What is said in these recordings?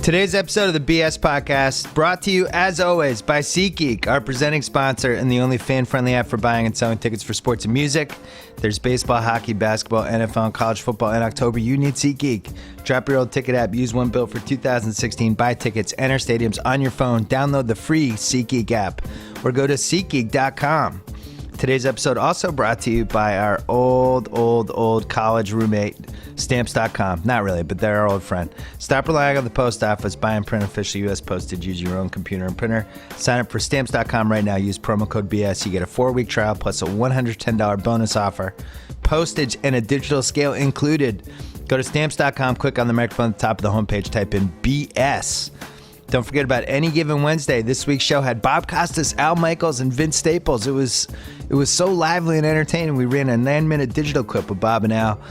Today's episode of the BS Podcast brought to you, as always, by SeatGeek, our presenting sponsor and the only fan-friendly app for buying and selling tickets for sports and music. There's baseball, hockey, basketball, NFL, and college football in October. You need SeatGeek. Drop your old ticket app, use one bill for 2016, buy tickets, enter stadiums on your phone, download the free SeatGeek app, or go to SeatGeek.com. Today's episode also brought to you by our old college roommate, Stamps.com. Not really, but they're our old friend. Stop relying on the post office. Buy and print official U.S. postage. Use your own computer and printer. Sign up for Stamps.com right now. Use promo code BS. You get a 4-week trial plus a $110 bonus offer. Postage and a digital scale included. Go to Stamps.com. Click on the microphone at the top of the homepage. Type in BS. Don't forget about Any Given Wednesday. This week's show had Bob Costas, Al Michaels, and Vince Staples. It was so lively and entertaining. We ran a 9-minute digital clip with Bob and Al.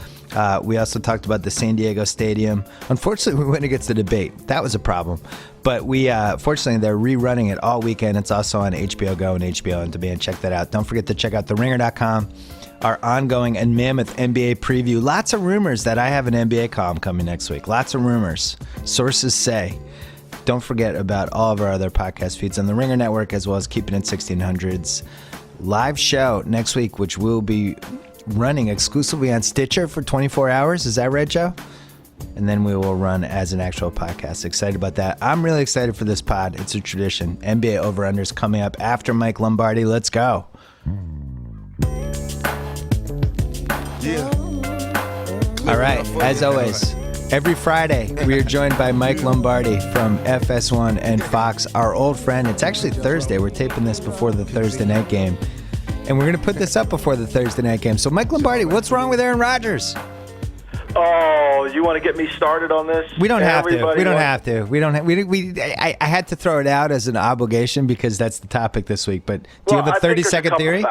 We also talked about the San Diego Stadium. Unfortunately, we went against the debate. That was a problem. But fortunately, they're rerunning it all weekend. It's also on HBO Go and HBO On Demand. Check that out. Don't forget to check out TheRinger.com, our ongoing and mammoth NBA preview. Lots of rumors that I have an NBA column coming next week. Lots of rumors. Sources say. Don't forget about all of our other podcast feeds on the Ringer Network, as well as Keeping It 1600's live show next week, which will be running exclusively on Stitcher for 24 hours. Is that right, Joe? And then we will run as an actual podcast. Excited about that. I'm really excited for this pod. It's a tradition. NBA over-unders coming up after Mike Lombardi. Let's go. Yeah. All right. As always, every Friday, we are joined by Mike Lombardi from FS1 and Fox, our old friend. It's actually Thursday. We're taping this before the Thursday night game. And we're going to put this up before the Thursday night game. So, Mike Lombardi, what's wrong with Aaron Rodgers? Oh, you want to get me started on this? We don't have to. We don't have to. I had to throw it out as an obligation because that's the topic this week. But do you have a 30-second theory?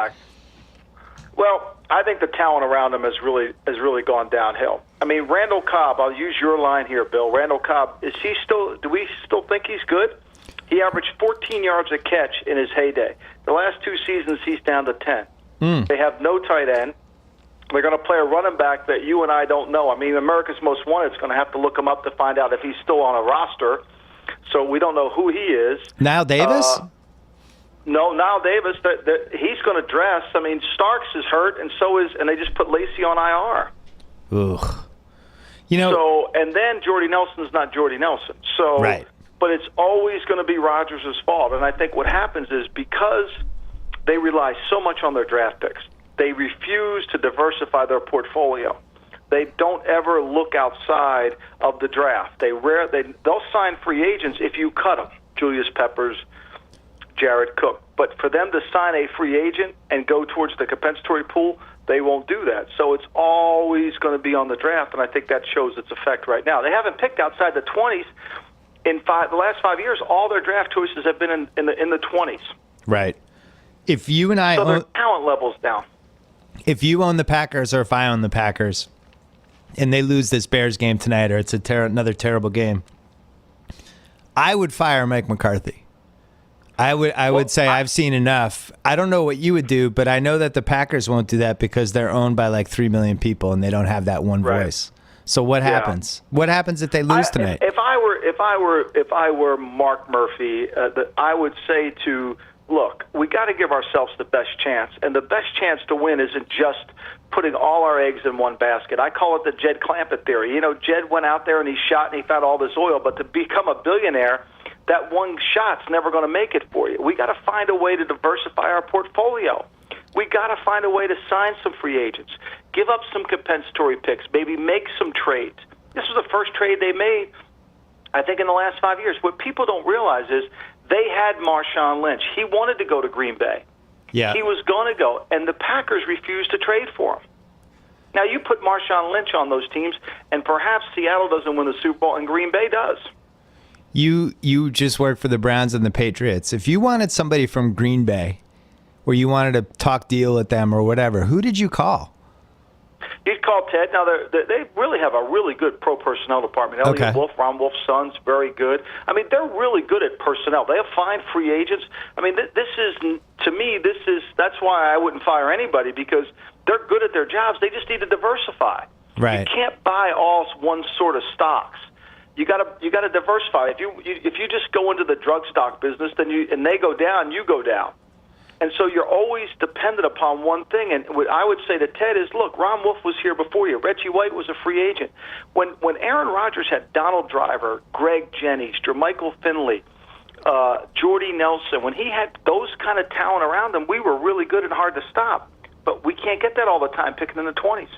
Well, I think the talent around him has really gone downhill. I mean, Randall Cobb, I'll use your line here, Bill. Randall Cobb, do we still think he's good? He averaged 14 yards a catch in his heyday. The last 2 seasons, he's down to 10. They have no tight end. They're going to play a running back that you and I don't know. I mean, America's Most Wanted is going to have to look him up to find out if he's still on a roster. So we don't know who he is. Niall Davis? No, Niall Davis. He's going to dress. I mean, Starks is hurt, and they just put Lacey on IR. Ugh. And then Jordy Nelson's not Jordy Nelson. So, right. But it's always going to be Rodgers' fault. And I think what happens is because they rely so much on their draft picks, they refuse to diversify their portfolio. They don't ever look outside of the draft. They'll sign free agents if you cut them. Julius Peppers, Jared Cook. But for them to sign a free agent and go towards the compensatory pool, they won't do that. So it's always going to be on the draft, and I think that shows its effect right now. They haven't picked outside the 20s. In the last 5 years, all their draft choices have been in the 20s. Right. If you and I so their talent level's down. If you own the Packers or if I own the Packers and they lose this Bears game tonight or it's another terrible game, I would fire Mike McCarthy. I would say I've seen enough. I don't know what you would do, but I know that the Packers won't do that because they're owned by like 3 million people and they don't have that one voice. So what happens? What happens if they lose tonight? If I were Mark Murphy, I would say look, we got to give ourselves the best chance, and the best chance to win isn't just putting all our eggs in one basket. I call it the Jed Clampett theory. Jed went out there and he shot and he found all this oil, but to become a billionaire, that one shot's never going to make it for you. We got to find a way to diversify our portfolio. We got to find a way to sign some free agents, give up some compensatory picks, maybe make some trades. This was the first trade they made, I think, in the last 5 years. What people don't realize is they had Marshawn Lynch. He wanted to go to Green Bay. Yeah. He was going to go, and the Packers refused to trade for him. Now, you put Marshawn Lynch on those teams, and perhaps Seattle doesn't win the Super Bowl, and Green Bay does. You just work for the Browns and the Patriots. If you wanted somebody from Green Bay or you wanted to talk deal with them or whatever, who did you call? You'd call Ted. Now, they really have a really good pro personnel department. Elliot Wolf, Ron Wolf's son's very good. I mean, they're really good at personnel. They have fine free agents. I mean, that's why I wouldn't fire anybody, because they're good at their jobs. They just need to diversify. Right. You can't buy all one sort of stocks. You got to diversify. If you just go into the drug stock business, and they go down, you go down. And so you're always dependent upon one thing. And what I would say to Ted is, look, Ron Wolf was here before you. Reggie White was a free agent. When Aaron Rodgers had Donald Driver, Greg Jennings, Jermichael Finley, Jordy Nelson, when he had those kind of talent around him, we were really good and hard to stop. But we can't get that all the time picking in the 20s.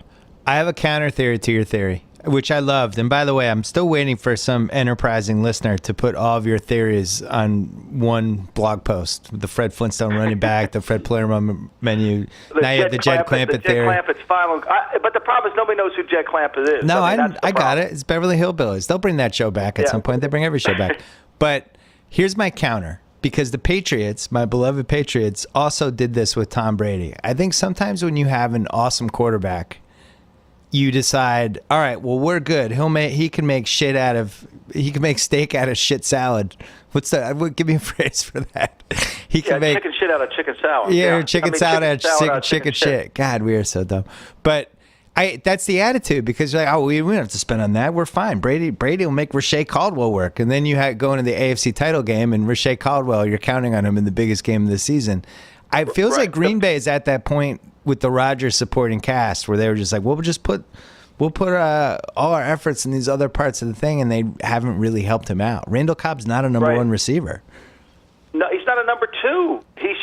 I have a counter theory to your theory, which I loved. And by the way, I'm still waiting for some enterprising listener to put all of your theories on one blog post. The Fred Flintstone running back, the Fred Palermo menu. Now you have the Jed Clampett theory. Jed Clampett's final. But the problem is nobody knows who Jed Clampett is. No, I got it. It's Beverly Hillbillies. They'll bring that show back at some point. They bring every show back. But here's my counter. Because the Patriots, my beloved Patriots, also did this with Tom Brady. I think sometimes when you have an awesome quarterback, you decide, all right, well, we're good. He can make steak out of shit salad. Give me a phrase for that. He can make chicken shit out of chicken salad. Yeah, chicken salad out of chicken shit. God, we are so dumb. But that's the attitude, because you're like, we don't have to spend on that. We're fine. Brady will make Rashae Caldwell work. And then you go into the AFC title game, and Rashae Caldwell, you're counting on him in the biggest game of the season. It feels like Green Bay is at that point with the Rodgers supporting cast, where they were just like, well, we'll put all our efforts in these other parts of the thing, and they haven't really helped him out. Randall Cobb's not a number one receiver. No, he's not a number two. He's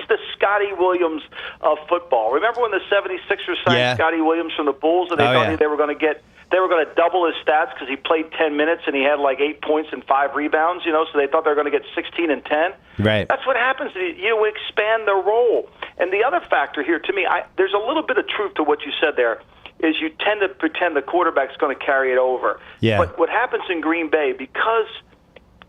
the Scotty Williams of football. Remember when the 76ers signed Scotty Williams from the Bulls, and they thought they were going to double his stats because he played 10 minutes and he had like 8 points and 5 rebounds, so they thought they were going to get 16 and 10. Right. That's what happens. You expand their role. And the other factor here, to me, there's a little bit of truth to what you said there, is you tend to pretend the quarterback's going to carry it over. Yeah. But what happens in Green Bay, because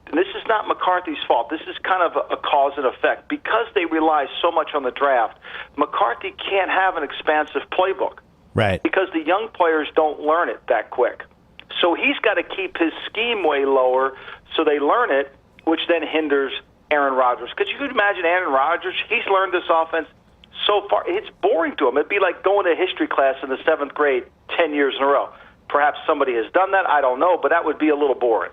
and this is not McCarthy's fault. This is kind of a cause and effect. Because they rely so much on the draft, McCarthy can't have an expansive playbook. Right. Because the young players don't learn it that quick. So he's got to keep his scheme way lower so they learn it, which then hinders Aaron Rodgers. Because you could imagine Aaron Rodgers, he's learned this offense so far. It's boring to him. It'd be like going to a history class in the 7th grade 10 years in a row. Perhaps somebody has done that. I don't know, but that would be a little boring.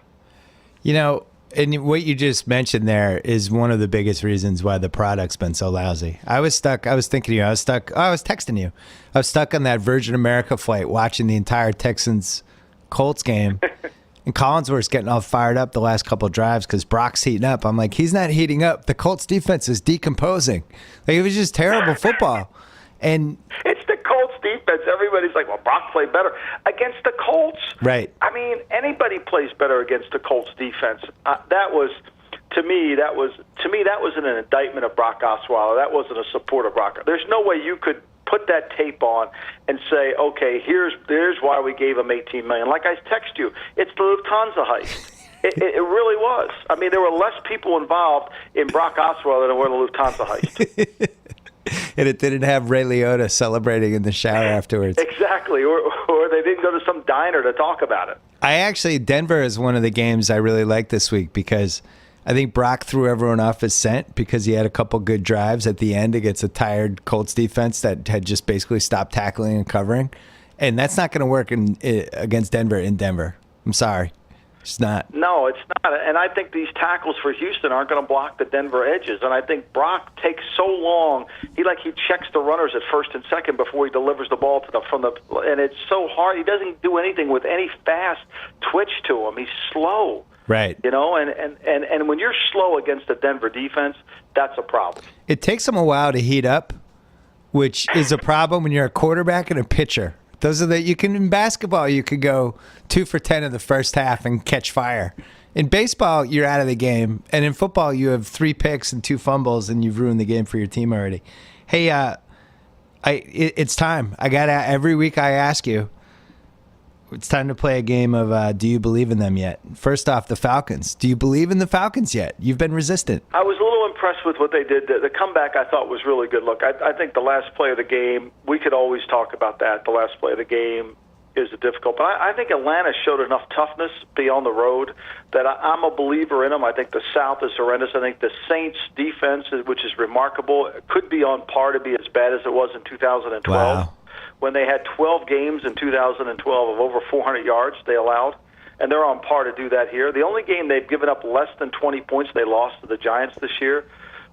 And what you just mentioned there is one of the biggest reasons why the product's been so lousy. I was thinking of you. I was texting you. I was stuck on that Virgin America flight watching the entire Texans-Colts game. And Collinsworth's getting all fired up the last couple of drives because Brock's heating up. I'm like, he's not heating up. The Colts defense is decomposing. Like, it was just terrible football. And it's the Colts defense. Everybody's like, well, Brock played better against the Colts. Right. I mean, anybody plays better against the Colts defense. To me, that was an indictment of Brock Osweiler. That wasn't a support of Brock. There's no way you could put that tape on and say, okay, here's why we gave him $18 million. Like I text you, it's the Lufthansa heist. It really was. I mean, there were less people involved in Brock Osweiler than were in the Lufthansa heist. And it didn't have Ray Liotta celebrating in the shower afterwards. Exactly, or they didn't go to some diner to talk about it. Denver is one of the games I really like this week because I think Brock threw everyone off his scent because he had a couple good drives at the end against a tired Colts defense that had just basically stopped tackling and covering. And that's not going to work against Denver in Denver. I'm sorry. It's not. No, it's not. And I think these tackles for Houston aren't going to block the Denver edges. And I think Brock takes so long. He checks the runners at first and second before he delivers the ball and it's so hard. He doesn't do anything with any fast twitch to him. He's slow. Right. And when you're slow against the Denver defense, that's a problem. It takes them a while to heat up, which is a problem when you're a quarterback and a pitcher. In basketball, you could go 2 for 10 in the first half and catch fire. In baseball, you're out of the game. And in football, you have 3 picks and 2 fumbles, and you've ruined the game for your team already. Hey, it's time. Every week I ask you, it's time to play a game of do you believe in them yet? First off, the Falcons. Do you believe in the Falcons yet? You've been resistant. I was a little impressed with what they did. The comeback I thought was really good. Look, I think the last play of the game, we could always talk about that. The last play of the game is difficult. But I think Atlanta showed enough toughness beyond the road that I'm a believer in them. I think the South is horrendous. I think the Saints' defense, which is remarkable, could be on par to be as bad as it was in 2012. Wow. When they had 12 games in 2012 of over 400 yards they allowed. and they're on par to do that here. The only game they've given up less than 20 points, they lost to the Giants this year.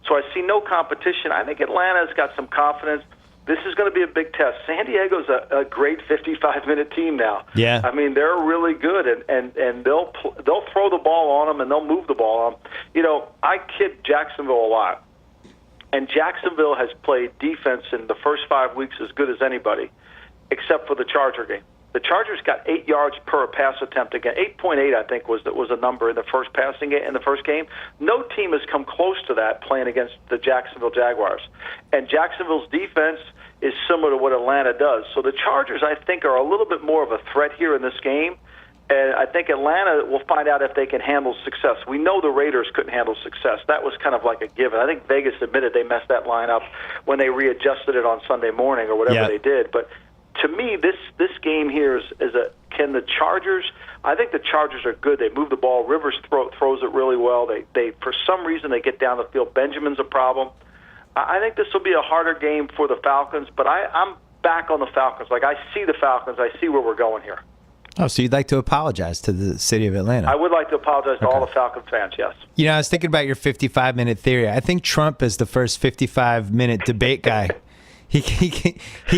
So I see no competition. I think Atlanta's got some confidence. This is going to be a big test. San Diego's a great 55-minute team now. Yeah. I mean, they're really good, and they'll throw the ball on them, and they'll move the ball on them. You know, I kid Jacksonville a lot, and Jacksonville has played defense in the first 5 weeks as good as anybody, except for the Charger game. The Chargers got 8 yards per pass attempt again. 8.8, I think, was a number in the first passing game, in the first game. No team has come close to that playing against the Jacksonville Jaguars. And Jacksonville's defense is similar to what Atlanta does. So the Chargers, I think, are a little bit more of a threat here in this game. And I think Atlanta will find out if they can handle success. We know the Raiders couldn't handle success. That was kind of like a given. I think Vegas admitted they messed that line up when they readjusted it on Sunday morning or whatever they did. But to me, this game here is can the Chargers? I think the Chargers are good. They move the ball. Rivers throws it really well. They for some reason they get down the field. Benjamin's a problem. I think this will be a harder game for the Falcons, but I'm back on the Falcons. Like, I see the Falcons. I see where we're going here. Oh, so you'd like to apologize to the city of Atlanta? I would like to apologize to all the Falcon fans, yes. You know, I was thinking about your 55-minute theory. I think Trump is the first 55-minute debate guy. He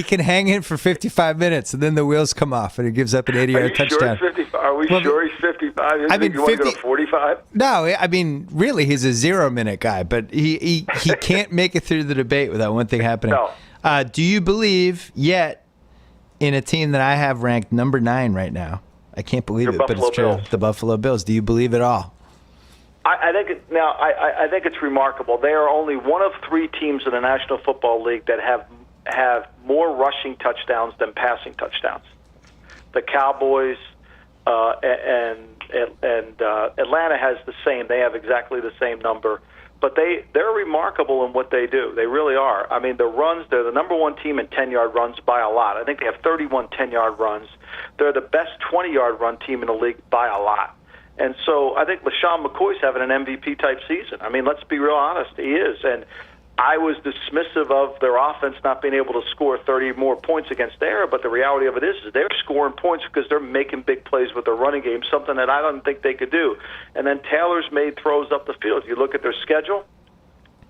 can hang in for 55 minutes, and then the wheels come off, and he gives up an 80-yard touchdown. Are we sure he's 55? I mean, you want to go to 45? No, I mean, really, he's a 0-minute guy, but he can't make it through the debate without one thing happening. No. Do you believe yet in a team that I have ranked number 9 right now? I can't believe it, but it's true. The Buffalo Bills. Do you believe it all? I think I think it's remarkable. They are only one of 3 teams in the National Football League that have more rushing touchdowns than passing touchdowns. The Cowboys and Atlanta has the same. They have exactly the same number. But they're remarkable in what they do. They really are. I mean, the runs, they're the number 1 team in 10-yard runs by a lot. I think they have 31 10-yard runs. They're the best 20-yard run team in the league by a lot. And so I think LaShawn McCoy's having an MVP-type season. I mean, let's be real honest. He is. And I was dismissive of their offense not being able to score 30 more points against there, but the reality of it is they're scoring points because they're making big plays with their running game, something that I don't think they could do. And then Taylor's made throws up the field. If you look at their schedule,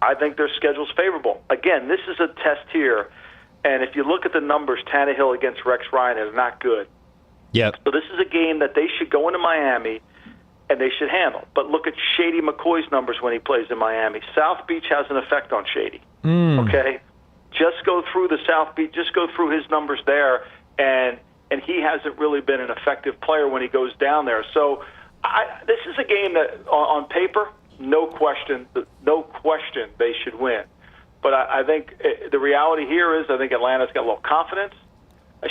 I think their schedule's favorable. Again, this is a test here, and if you look at the numbers, Tannehill against Rex Ryan is not good. Yep. So this is a game that they should go into Miami and they should handle. But look at Shady McCoy's numbers when he plays in Miami. South Beach has an effect on Shady. Okay? Just go through the South Beach, just go through his numbers there, and he hasn't really been an effective player when he goes down there. So this is a game that, on paper, no question they should win. But I think the reality here is I think Atlanta's got a little confidence.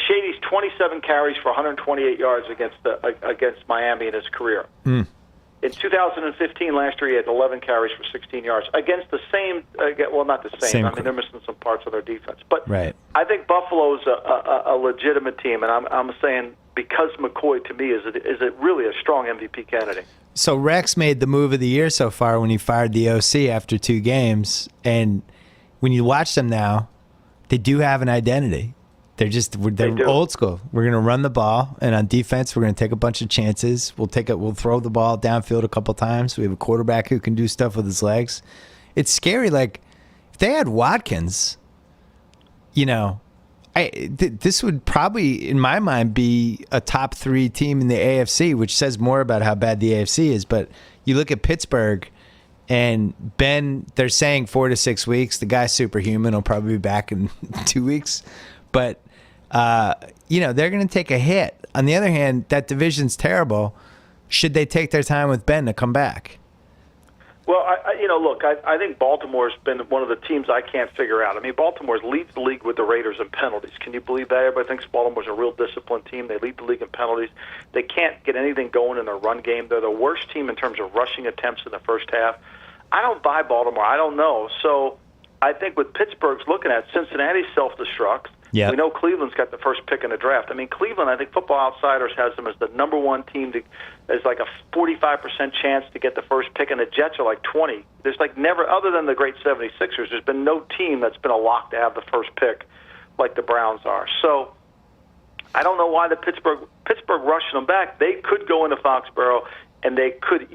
Shady's 27 carries for 128 yards against Miami in his career. In 2015, last year, he had 11 carries for 16 yards against the same. Well, not the same. I mean, they're missing some parts of their defense. But I think Buffalo's a legitimate team, and I'm saying because McCoy to me is really a strong MVP candidate. So Rex made the move of the year so far when he fired the OC after 2 games, and when you watch them now, they do have an identity. They're old school. We're going to run the ball, and on defense, we're going to take a bunch of chances. We'll throw the ball downfield a couple times. We have a quarterback who can do stuff with his legs. It's scary. Like, if they had Watkins, you know, this would probably, in my mind, be a top 3 team in the AFC, which says more about how bad the AFC is. But you look at Pittsburgh, and Ben, they're saying 4 to 6 weeks. The guy's superhuman. He'll probably be back in 2 weeks. But they're going to take a hit. On the other hand, that division's terrible. Should they take their time with Ben to come back? Well, I think Baltimore's been one of the teams I can't figure out. I mean, Baltimore leads the league with the Raiders in penalties. Can you believe that? Everybody thinks Baltimore's a real disciplined team. They lead the league in penalties. They can't get anything going in their run game. They're the worst team in terms of rushing attempts in the first half. I don't buy Baltimore. I don't know. So I think what Pittsburgh's looking at, Cincinnati's self-destruct. Yep. We know Cleveland's got the first pick in the draft. I mean, Cleveland, I think Football Outsiders has them as the number 1 team. There's like a 45% chance to get the first pick, and the Jets are like 20. There's like never, other than the great 76ers, there's been no team that's been a lock to have the first pick like the Browns are. So I don't know why the Pittsburgh rushing them back. They could go into Foxborough, and they could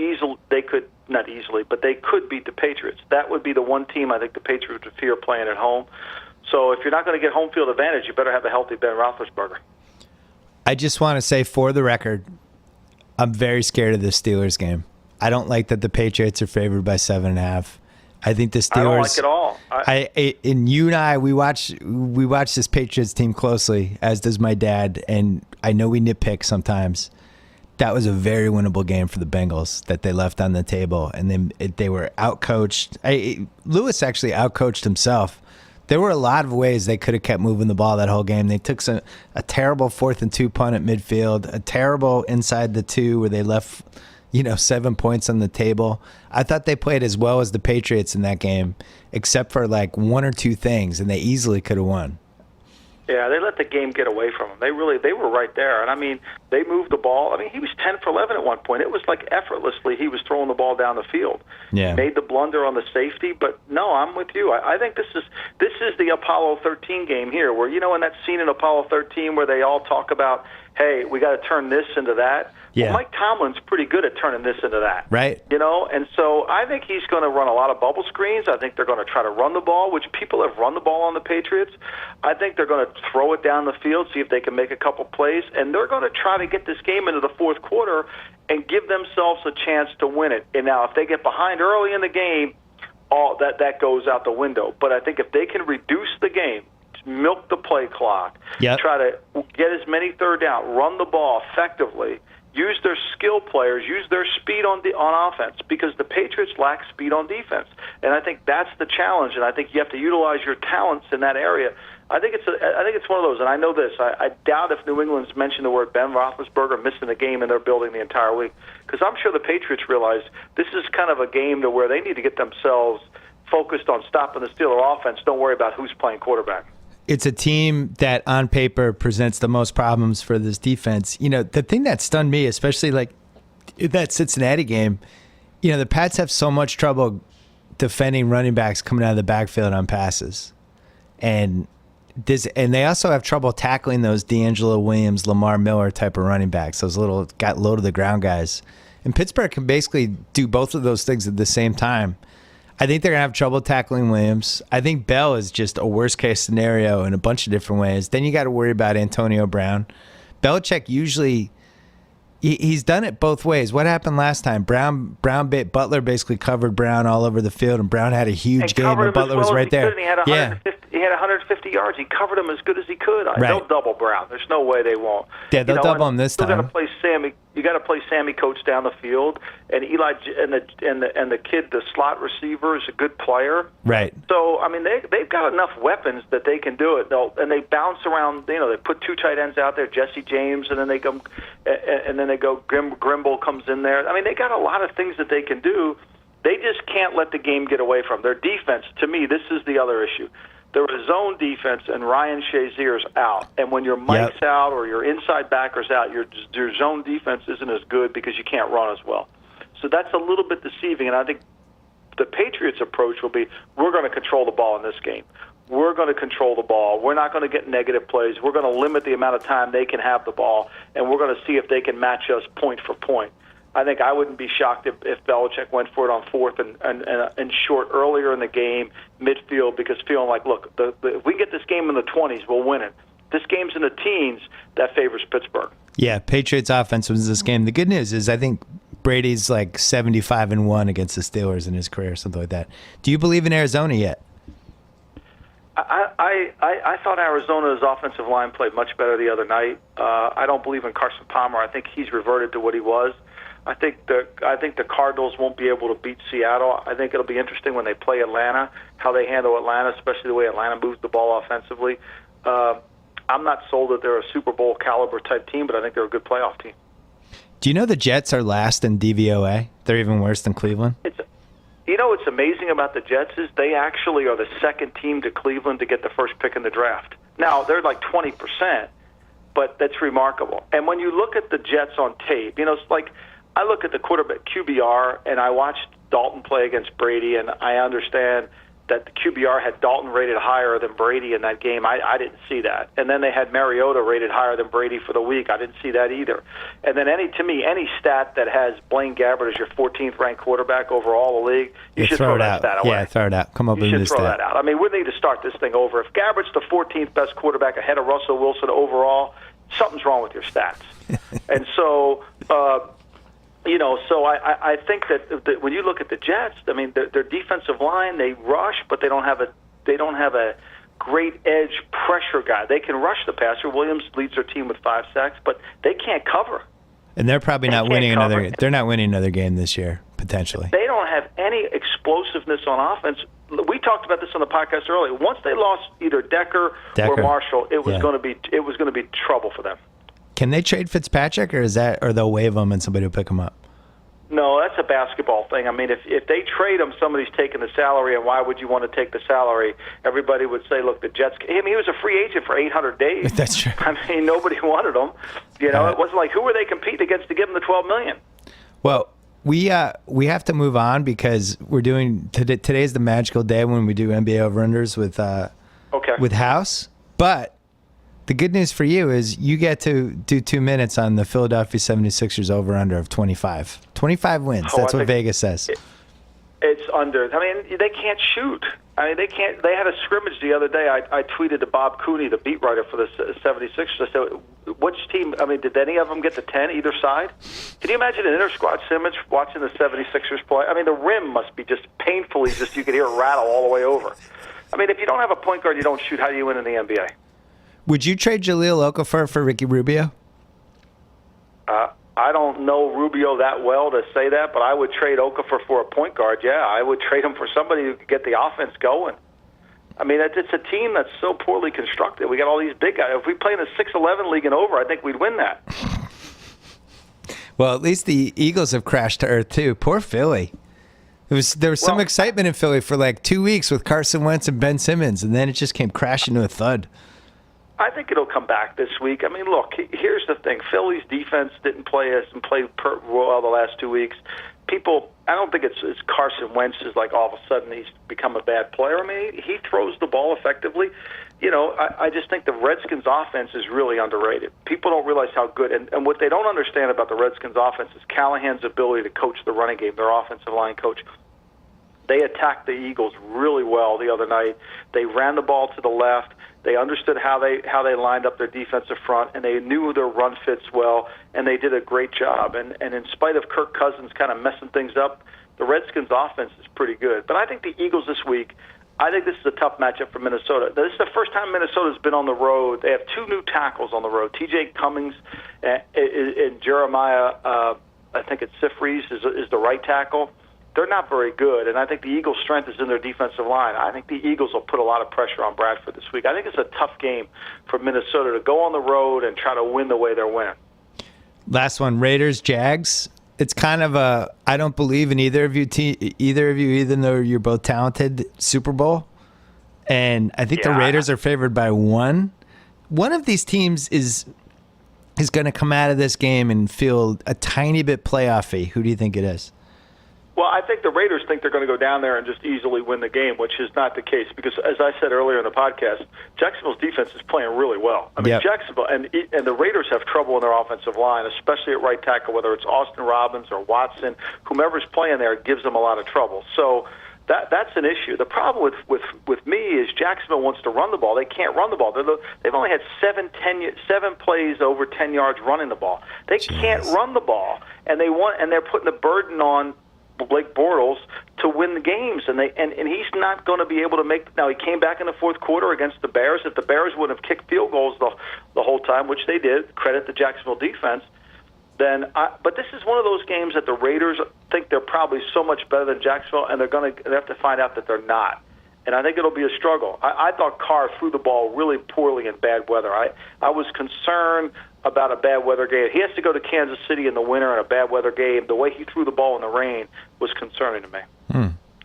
not easily, but they could beat the Patriots. That would be the one team I think the Patriots would fear playing at home. So if you're not going to get home field advantage, you better have a healthy Ben Roethlisberger. I just want to say, for the record, I'm very scared of the Steelers game. I don't like that the Patriots are favored by 7.5. I think the Steelers. I don't like it at all. And you and I, we watch this Patriots team closely, as does my dad, and I know we nitpick sometimes. That was a very winnable game for the Bengals that they left on the table, and then they were outcoached. Lewis actually outcoached himself. There were a lot of ways they could have kept moving the ball that whole game. They took a terrible 4th and 2 punt at midfield, a terrible inside the 2 where they left 7 points on the table. I thought they played as well as the Patriots in that game, except for like one or two things, and they easily could have won. Yeah, they let the game get away from them. They were right there. And, I mean, they moved the ball. I mean, he was 10 for 11 at one point. It was like effortlessly he was throwing the ball down the field. Yeah. He made the blunder on the safety. But, no, I'm with you. I think this is the Apollo 13 game here where, in that scene in Apollo 13 where they all talk about, hey, we got to turn this into that. Yeah. Well, Mike Tomlin's pretty good at turning this into that. Right. And so I think he's going to run a lot of bubble screens. I think they're going to try to run the ball, which people have run the ball on the Patriots. I think they're going to throw it down the field, see if they can make a couple plays, and they're going to try to get this game into the fourth quarter and give themselves a chance to win it. And now if they get behind early in the game, all that goes out the window. But I think if they can reduce the game, milk the play clock, try to get as many third down, run the ball effectively, use their skill players, use their speed on offense, because the Patriots lack speed on defense. And I think that's the challenge, and I think you have to utilize your talents in that area. I think it's one of those, and I know this. I doubt if New England's mentioned the word Ben Roethlisberger missing the game in their building the entire week, because I'm sure the Patriots realize this is kind of a game to where they need to get themselves focused on stopping the Steeler offense. Don't worry about who's playing quarterback. It's a team that on paper presents the most problems for this defense. The thing that stunned me, especially like that Cincinnati game, the Pats have so much trouble defending running backs coming out of the backfield on passes. And they also have trouble tackling those D'Angelo Williams, Lamar Miller type of running backs, those little got low to the ground guys. And Pittsburgh can basically do both of those things at the same time. I think they're going to have trouble tackling Williams. I think Bell is just a worst-case scenario in a bunch of different ways. Then you got to worry about Antonio Brown. Belichick usually he's done it both ways. What happened last time? Butler basically covered Brown all over the field, and Brown had a huge game, and Butler was right there. He had 150 yards. He covered him as good as he could. Right. They'll double Brown. There's no way they won't. Yeah, they'll double him this time. You got to play Sammy Coates down the field, and Eli and the kid, the slot receiver, is a good player. Right. So I mean, they've got enough weapons that they can do it. And they bounce around. They put two tight ends out there, Jesse James, and then they go, Grimble comes in there. I mean, they got a lot of things that they can do. They just can't let the game get away from them. Their defense. To me, this is the other issue. There was zone defense, and Ryan Shazier's out. And when your Mike's out or your inside backer's out, your zone defense isn't as good because you can't run as well. So that's a little bit deceiving. And I think the Patriots' approach will be, we're going to control the ball in this game. We're going to control the ball. We're not going to get negative plays. We're going to limit the amount of time they can have the ball, and we're going to see if they can match us point for point. I think I wouldn't be shocked if Belichick went for it on fourth and short earlier in the game, midfield, because feeling like, look, if we get this game in the 20s, we'll win it. This game's in the teens, that favors Pittsburgh. Yeah, Patriots offense wins this game. The good news is I think Brady's like 75-1 against the Steelers in his career, something like that. Do you believe in Arizona yet? I thought Arizona's offensive line played much better the other night. I don't believe in Carson Palmer. I think he's reverted to what he was. I think the Cardinals won't be able to beat Seattle. I think it'll be interesting when they play Atlanta, how they handle Atlanta, especially the way Atlanta moves the ball offensively. I'm not sold that they're a Super Bowl caliber type team, but I think they're a good playoff team. Do you know the Jets are last in DVOA? They're even worse than Cleveland? What's amazing about the Jets is they actually are the second team to Cleveland to get the first pick in the draft. Now, they're like 20%, but that's remarkable. And when you look at the Jets on tape, it's like I look at the quarterback QBR, and I watched Dalton play against Brady, and I understand that the QBR had Dalton rated higher than Brady in that game. I didn't see that. And then they had Mariota rated higher than Brady for the week. I didn't see that either. And then any stat that has Blaine Gabbert as your 14th ranked quarterback over all the league, you should throw that stat away. Yeah, throw it out. Come up with a new stat. You should throw that out. I mean, we need to start this thing over. If Gabbert's the 14th best quarterback ahead of Russell Wilson overall, something's wrong with your stats. And so, I think that when you look at the Jets, I mean, their defensive line, they rush, but they don't have a great edge pressure guy. They can rush the passer. Williams leads their team with 5 sacks, but they can't cover. And they're probably not winning another. They're not winning another game this year, potentially. They don't have any explosiveness on offense. We talked about this on the podcast earlier. Once they lost either Decker or Marshall, it was going to be trouble for them. Can they trade Fitzpatrick, or they'll waive him and somebody will pick him up? No, that's a basketball thing. I mean, if they trade him, somebody's taking the salary, and why would you want to take the salary? Everybody would say, look, the Jets. I mean, he was a free agent for 800 days. That's true. I mean, nobody wanted him. It wasn't like, who were they competing against to give him the $12 million? Well, we have to move on because we're doing today's the magical day when we do NBA over-unders with House. But the good news for you is you get to do 2 minutes on the Philadelphia 76ers over-under of 25. 25 wins. That's what Vegas says. It's under. I mean, they can't shoot. I mean, they can't. They had a scrimmage the other day. I tweeted to Bob Cooney, the beat writer for the 76ers. I said, which team, I mean, did any of them get the 10 either side? Can you imagine an inter-squad scrimmage watching the 76ers play? I mean, the rim must be just painfully, you could hear it rattle all the way over. I mean, if you don't have a point guard, you don't shoot, how do you win in the NBA? Would you trade Jahlil Okafor for Ricky Rubio? I don't know Rubio that well to say that, but I would trade Okafor for a point guard. Yeah, I would trade him for somebody who could get the offense going. I mean, it's a team that's so poorly constructed. We got all these big guys. If we play in a 6-11 league and over, I think we'd win that. Well, at least the Eagles have crashed to earth, too. Poor Philly. There was some excitement in Philly for like 2 weeks with Carson Wentz and Ben Simmons, and then it just came crashing to a thud. I think it'll come back this week. I mean, look, here's the thing. Philly's defense didn't play well the last 2 weeks. I don't think it's Carson Wentz is like all of a sudden he's become a bad player. I mean, he throws the ball effectively. I just think the Redskins' offense is really underrated. People don't realize how good, and what they don't understand about the Redskins' offense is Callahan's ability to coach the running game, their offensive line coach. They attacked the Eagles really well the other night. They ran the ball to the left. They understood how they lined up their defensive front, and they knew their run fits well, and they did a great job. And in spite of Kirk Cousins kind of messing things up, the Redskins' offense is pretty good. But I think the Eagles this week, I think this is a tough matchup for Minnesota. This is the first time Minnesota's been on the road. They have 2 new tackles on the road. T.J. Cummings and Jeremiah, I think it's Sifries is the right tackle. They're not very good, and I think the Eagles' strength is in their defensive line. I think the Eagles will put a lot of pressure on Bradford this week. I think it's a tough game for Minnesota to go on the road and try to win the way they're winning. Last one, Raiders, Jags. It's kind of a I don't believe in either of you, even though you're both talented, Super Bowl. And I think the Raiders are favored by 1. One of these teams is going to come out of this game and feel a tiny bit playoffy. Who do you think it is? Well, I think the Raiders think they're going to go down there and just easily win the game, which is not the case because, as I said earlier in the podcast, Jacksonville's defense is playing really well. I mean, Jacksonville and the Raiders have trouble in their offensive line, especially at right tackle, whether it's Austin Robbins or Watson. Whomever's playing there gives them a lot of trouble. So that's an issue. The problem with me is Jacksonville wants to run the ball. They can't run the ball. They've only had 7 plays over 10 yards running the ball. They can't run the ball, and they're putting the burden on Blake Bortles to win the games, and he's not going to be able to make. Now he came back in the fourth quarter against the Bears. If the Bears would have kicked field goals the whole time, which they did, credit the Jacksonville defense. But this is one of those games that the Raiders think they're probably so much better than Jacksonville, and they have to find out that they're not. And I think it'll be a struggle. I thought Carr threw the ball really poorly in bad weather. I was concerned about a bad weather game. He has to go to Kansas City in the winter in a bad weather game. The way he threw the ball in the rain was concerning to me.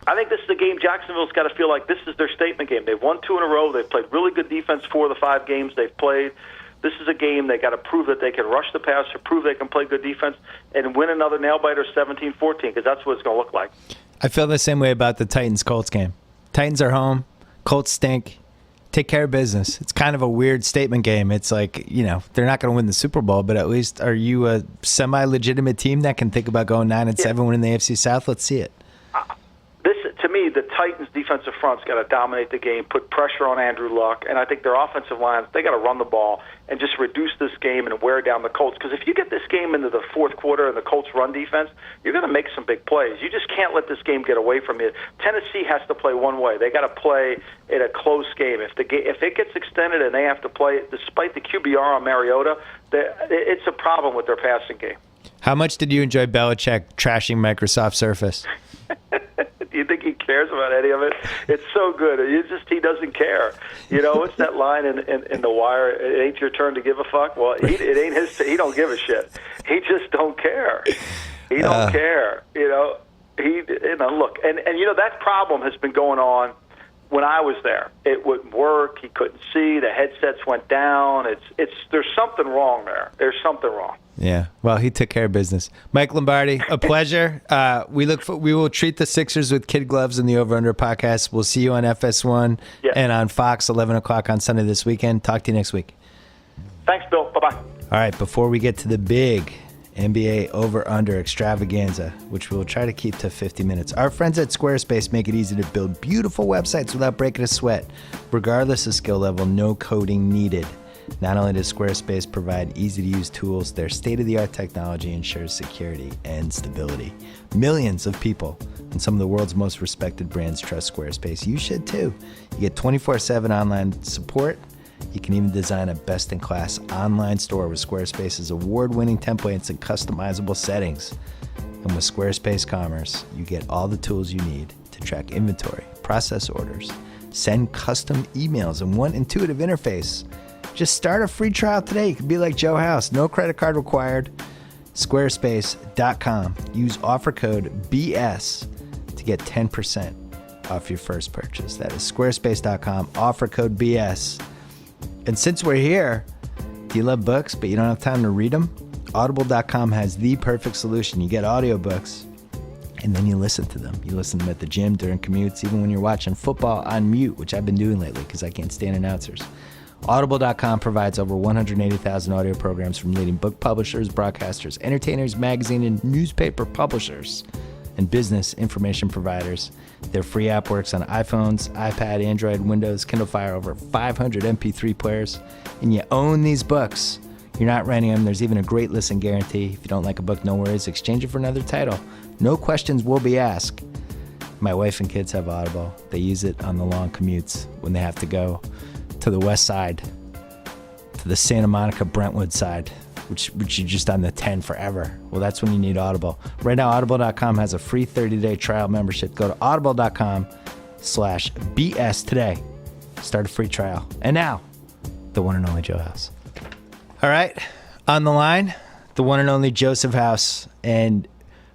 I think this is a game Jacksonville's got to feel like this is their statement game. They've won 2 in a row. They've played really good defense 4 of the 5 games they've played. This is a game they got to prove that they can rush the passer, prove they can play good defense, and win another nail-biter 17-14 because that's what it's going to look like. I feel the same way about the Titans-Colts game. Titans are home. Colts stink. Take care of business. It's kind of a weird statement game. It's like, they're not going to win the Super Bowl, but at least are you a semi-legitimate team that can think about going 9-7, winning the AFC South? Let's see it. To me, the Titans' defensive front's got to dominate the game, put pressure on Andrew Luck, and I think their offensive lines, they got to run the ball and just reduce this game and wear down the Colts. Because if you get this game into the fourth quarter and the Colts run defense, you're going to make some big plays. You just can't let this game get away from you. Tennessee has to play one way. They got to play in a close game. If it gets extended and they have to play, despite the QBR on Mariota, it's a problem with their passing game. How much did you enjoy Belichick trashing Microsoft Surface? Do you think he cares about any of it? It's so good. He doesn't care. What's that line in The Wire? It ain't your turn to give a fuck. Well, it ain't his. He don't give a shit. He just don't care. He don't care. Look, and that problem has been going on when I was there. It wouldn't work. He couldn't see. The headsets went down. There's something wrong there. There's something wrong. Yeah. Well, he took care of business. Mike Lombardi, a pleasure. We will treat the Sixers with kid gloves in the Over Under podcast. We'll see you on FS1 and on Fox 11 o'clock on Sunday this weekend. Talk to you next week. Thanks, Bill. Bye-bye. All right. Before we get to the big NBA Over Under extravaganza, which we will try to keep to 50 minutes, our friends at Squarespace make it easy to build beautiful websites without breaking a sweat. Regardless of skill level, no coding needed. Not only does Squarespace provide easy-to-use tools, their state-of-the-art technology ensures security and stability. Millions of people and some of the world's most respected brands trust Squarespace. You should too. You get 24/7 online support. You can even design a best-in-class online store with Squarespace's award-winning templates and customizable settings. And with Squarespace Commerce, you get all the tools you need to track inventory, process orders, send custom emails, and one intuitive interface. Just start a free trial today. You can be like Joe House. No credit card required. Squarespace.com. Use offer code BS to get 10% off your first purchase. That is Squarespace.com. Offer code BS. And since we're here, do you love books but you don't have time to read them? Audible.com has the perfect solution. You get audiobooks and then you listen to them. You listen to them at the gym, during commutes, even when you're watching football on mute, which I've been doing lately because I can't stand announcers. Audible.com provides over 180,000 audio programs from leading book publishers, broadcasters, entertainers, magazine, and newspaper publishers, and business information providers. Their free app works on iPhones, iPad, Android, Windows, Kindle Fire, over 500 MP3 players, and you own these books. You're not renting them. There's even a great listen guarantee. If you don't like a book, no worries. Exchange it for another title. No questions will be asked. My wife and kids have Audible. They use it on the long commutes when they have to go to the west side, to the Santa Monica Brentwood side, which you're just on the 10 forever. Well, that's when you need Audible. Right now, Audible.com has a free 30-day trial membership. Go to audible.com/BS today. Start a free trial. And now, the one and only Joe House. All right, on the line, the one and only Joseph House, and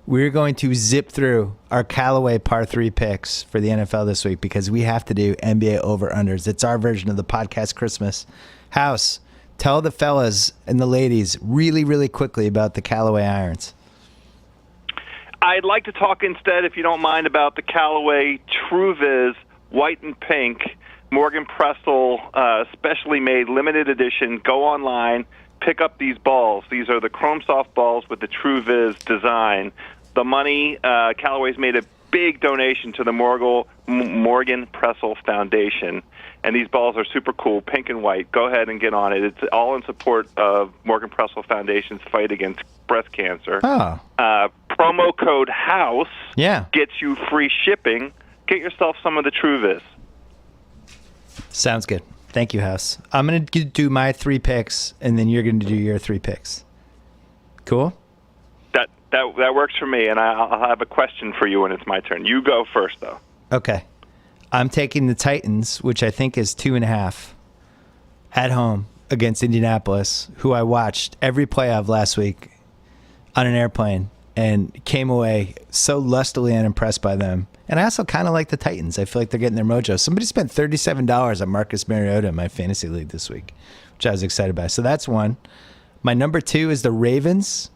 we're going to zip through our Callaway par 3 picks for the NFL this week because we have to do NBA over-unders. It's our version of the podcast Christmas. House, tell the fellas and the ladies really, really quickly about the Callaway irons. I'd like to talk instead, if you don't mind, about the Callaway TrueViz white and pink Morgan Pressel specially made limited edition. Go online, pick up these balls. These are the Chrome Soft balls with the TrueViz design. The money, Callaway's made a big donation to the Morgan Pressel Foundation, and these balls are super cool, pink and white. Go ahead and get on it. It's all in support of Morgan Pressel Foundation's fight against breast cancer. Oh. Promo code HOUSE gets you free shipping. Get yourself some of the TrueViz. Sounds good. Thank you, House. I'm going to do my 3 picks, and then you're going to do your 3 picks. Cool? That works for me, and I'll have a question for you when it's my turn. You go first, though. Okay. I'm taking the Titans, which I think is 2.5, at home against Indianapolis, who I watched every play of last week on an airplane and came away so lustily unimpressed by them. And I also kind of like the Titans. I feel like they're getting their mojo. Somebody spent $37 on Marcus Mariota in my fantasy league this week, which I was excited about. So that's one. My number 2 is the Ravens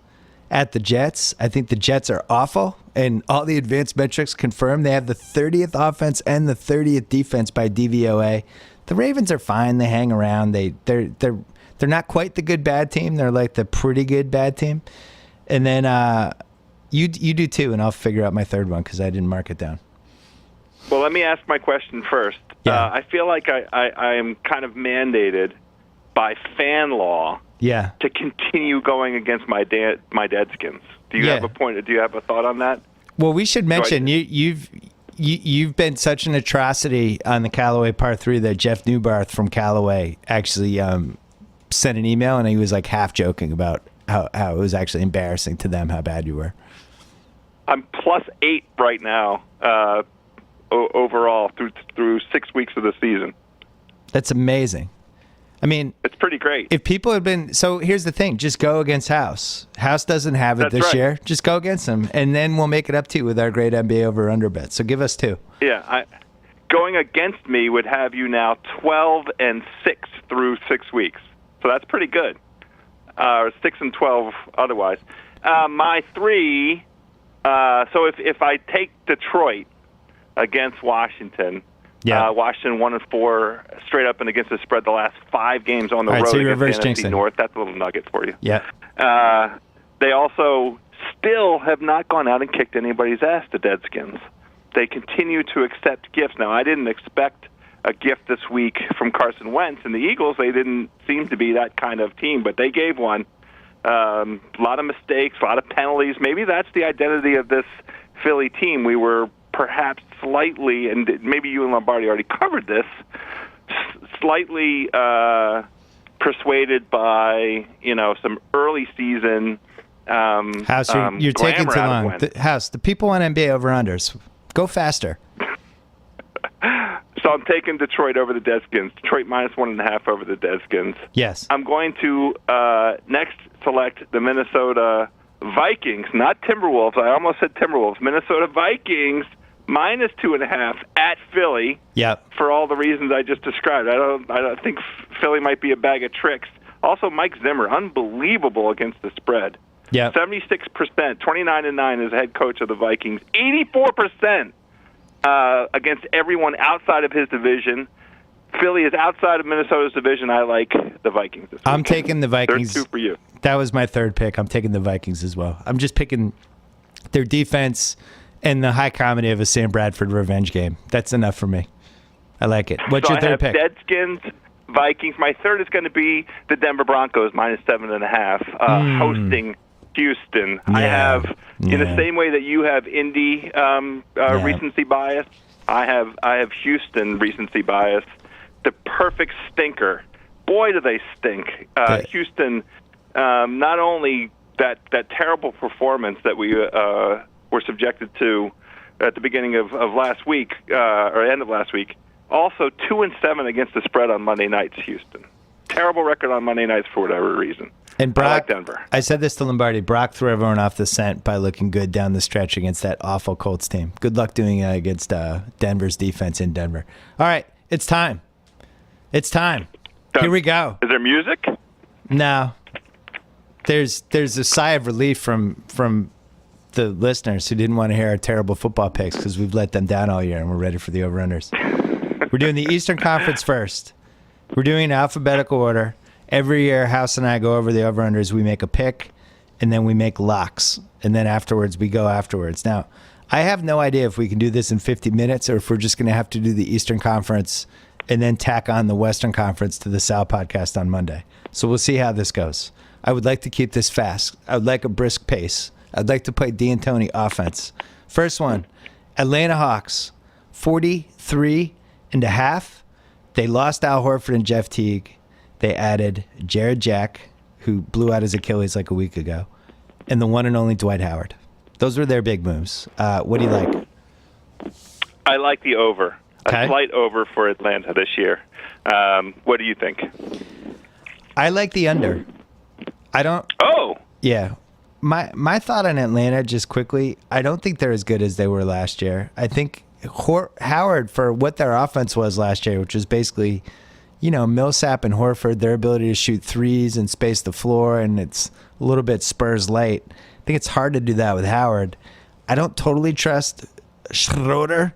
at the Jets. I think the Jets are awful, and all the advanced metrics confirm they have the 30th offense and the 30th defense by DVOA. The Ravens are fine. They hang around. They're not quite the good bad team. They're like the pretty good bad team. And then you do too, and I'll figure out my third one because I didn't mark it down. Well, let me ask my question first. Yeah. I feel like I am kind of mandated by fan law to continue going against my Deadskins. Do you have a point? Do you have a thought on that? Well, we should mention you've been such an atrocity on the Callaway Par 3 that Jeff Newbarth from Callaway actually sent an email, and he was like half joking about how it was actually embarrassing to them how bad you were. I'm +8 right now overall through 6 weeks of the season. That's amazing. I mean, it's pretty great. If people had been, so here's the thing, just go against House. House doesn't have it this year. Just go against them, and then we'll make it up to you with our great NBA over/under bet. So give us 2. Yeah, going against me would have you now 12-6 through 6 weeks. So that's pretty good. 6-12 otherwise. My 3. So if I take Detroit against Washington. Yeah. Washington 1-4 straight up and against the spread the last 5 games on the road against the NFC North. That's a little nugget for you. Yeah. They also still have not gone out and kicked anybody's ass, the Deadskins. They continue to accept gifts. Now, I didn't expect a gift this week from Carson Wentz and the Eagles. They didn't seem to be that kind of team, but they gave one. A lot of mistakes, a lot of penalties. Maybe that's the identity of this Philly team. We were perhaps slightly, and maybe you and Lombardi already covered this, slightly persuaded by some early season. House, you're taking too long. House, the people want NBA over/unders. Go faster. So I'm taking Detroit over the Deadskins. Detroit -1.5 over the Deadskins. Yes. I'm going to next select the Minnesota Vikings, not Timberwolves. I almost said Timberwolves. Minnesota Vikings -2.5 at Philly. Yep. For all the reasons I just described. I don't think Philly might be a bag of tricks. Also, Mike Zimmer, unbelievable against the spread. Yeah. 76%, 29-9 as head coach of the Vikings. 84% against everyone outside of his division. Philly is outside of Minnesota's division. I like the Vikings this week. I'm taking the Vikings. They're 2 for you. That was my third pick. I'm taking the Vikings as well. I'm just picking their defense and the high comedy of a Sam Bradford revenge game. That's enough for me. I like it. What's your third pick? Deadskins, Vikings. My third is going to be the Denver Broncos -7.5, hosting Houston. Yeah. I have, in the same way that you have Indy recency bias, I have Houston recency bias. The perfect stinker. Boy, do they stink. Houston, not only that terrible performance that we were subjected to at the beginning of last week, or end of last week, also 2-7 against the spread on Monday nights, Houston. Terrible record on Monday nights for whatever reason. And Brock, I like Denver. I said this to Lombardi. Brock threw everyone off the scent by looking good down the stretch against that awful Colts team. Good luck doing it against Denver's defense in Denver. All right, it's time. It's time. Here we go. Is there music? No. There's a sigh of relief from the listeners who didn't want to hear our terrible football picks because we've let them down all year and we're ready for the over-unders. We're doing the Eastern Conference first. We're doing in alphabetical order. Every year, House and I go over the over-unders. We make a pick, and then we make locks. And then afterwards, we go afterwards. Now, I have no idea if we can do this in 50 minutes or if we're just going to have to do the Eastern Conference and then tack on the Western Conference to the Sal podcast on Monday. So we'll see how this goes. I would like to keep this fast. I would like a brisk pace. I'd like to play D'Antoni offense. First one, Atlanta Hawks, 43.5. They lost Al Horford and Jeff Teague. They added Jared Jack, who blew out his Achilles like a week ago, and the one and only Dwight Howard. Those were their big moves. What do you like? I like the over. Okay. A slight over for Atlanta this year. What do you think? I like the under. I don't. Oh. Yeah. My thought on Atlanta, just quickly, I don't think they're as good as they were last year. I think Howard, for what their offense was last year, which was basically, Millsap and Horford, their ability to shoot threes and space the floor, and it's a little bit Spurs light. I think it's hard to do that with Howard. I don't totally trust Schroeder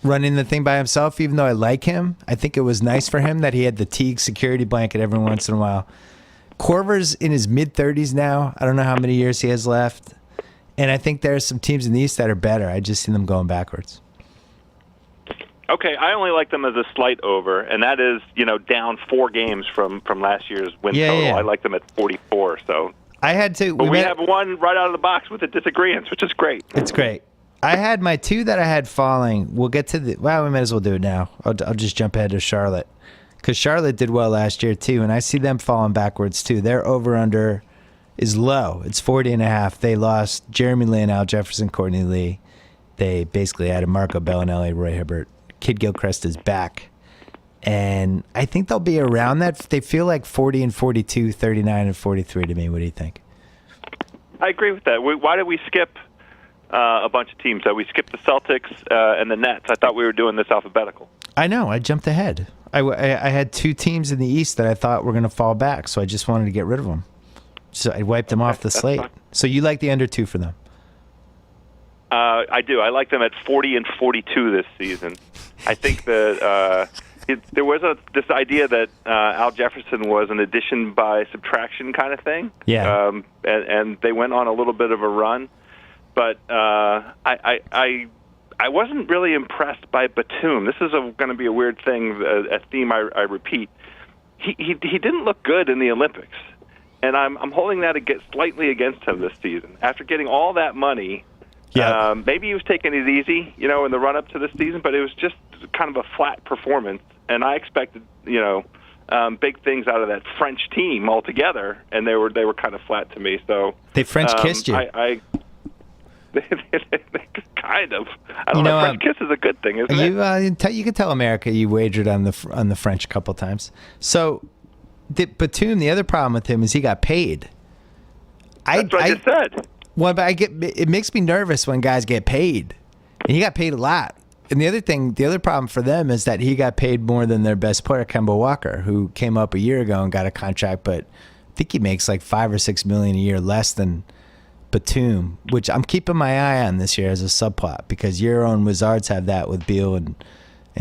running the thing by himself, even though I like him. I think it was nice for him that he had the Teague security blanket every once in a while. Korver's in his mid-30s now. I don't know how many years he has left. And I think there are some teams in the East that are better. I just see them going backwards. Okay, I only like them as a slight over, and that is, down 4 games from last year's win total. Yeah. I like them at 44, so. I had to. But we have one right out of the box with the disagreements, which is great. It's great. I had my 2 that I had falling. We'll get to we might as well do it now. I'll just jump ahead to Charlotte. Because Charlotte did well last year, too, and I see them falling backwards, too. Their over-under is low. It's 40.5. They lost Jeremy Lin, Al Jefferson, Courtney Lee. They basically added Marco Bellinelli, Roy Hibbert. Kid Gilchrist is back. And I think they'll be around that. They feel like 40 and 42, 39 and 43 to me. What do you think? I agree with that. Why did we skip a bunch of teams? We skipped the Celtics and the Nets. I thought we were doing this alphabetical. I know. I jumped ahead. I had 2 teams in the East that I thought were going to fall back, so I just wanted to get rid of them. So I wiped them off the slate. Fine. So you like the under 2 for them? I do. I like them at 40 and 42 this season. I think that there was this idea that Al Jefferson was an addition by subtraction kind of thing. Yeah. And they went on a little bit of a run. But I wasn't really impressed by Batum. This is going to be a weird thing, a theme I repeat. He didn't look good in the Olympics. And I'm holding that slightly against him this season. After getting all that money, maybe he was taking it easy, in the run-up to this season, but it was just kind of a flat performance. And I expected, big things out of that French team altogether, and they were kind of flat to me. So they French kissed you. Kind of. I don't know. French kiss is a good thing, isn't it? You can tell America you wagered on the French a couple times. So, Batum, the other problem with him is he got paid. That's what I just said. Well, but it makes me nervous when guys get paid, and he got paid a lot. And the other problem for them is that he got paid more than their best player, Kemba Walker, who came up a year ago and got a contract, but I think he makes like $5 or $6 million a year less than Batum, which I'm keeping my eye on this year as a subplot because your own Wizards have that with Beal and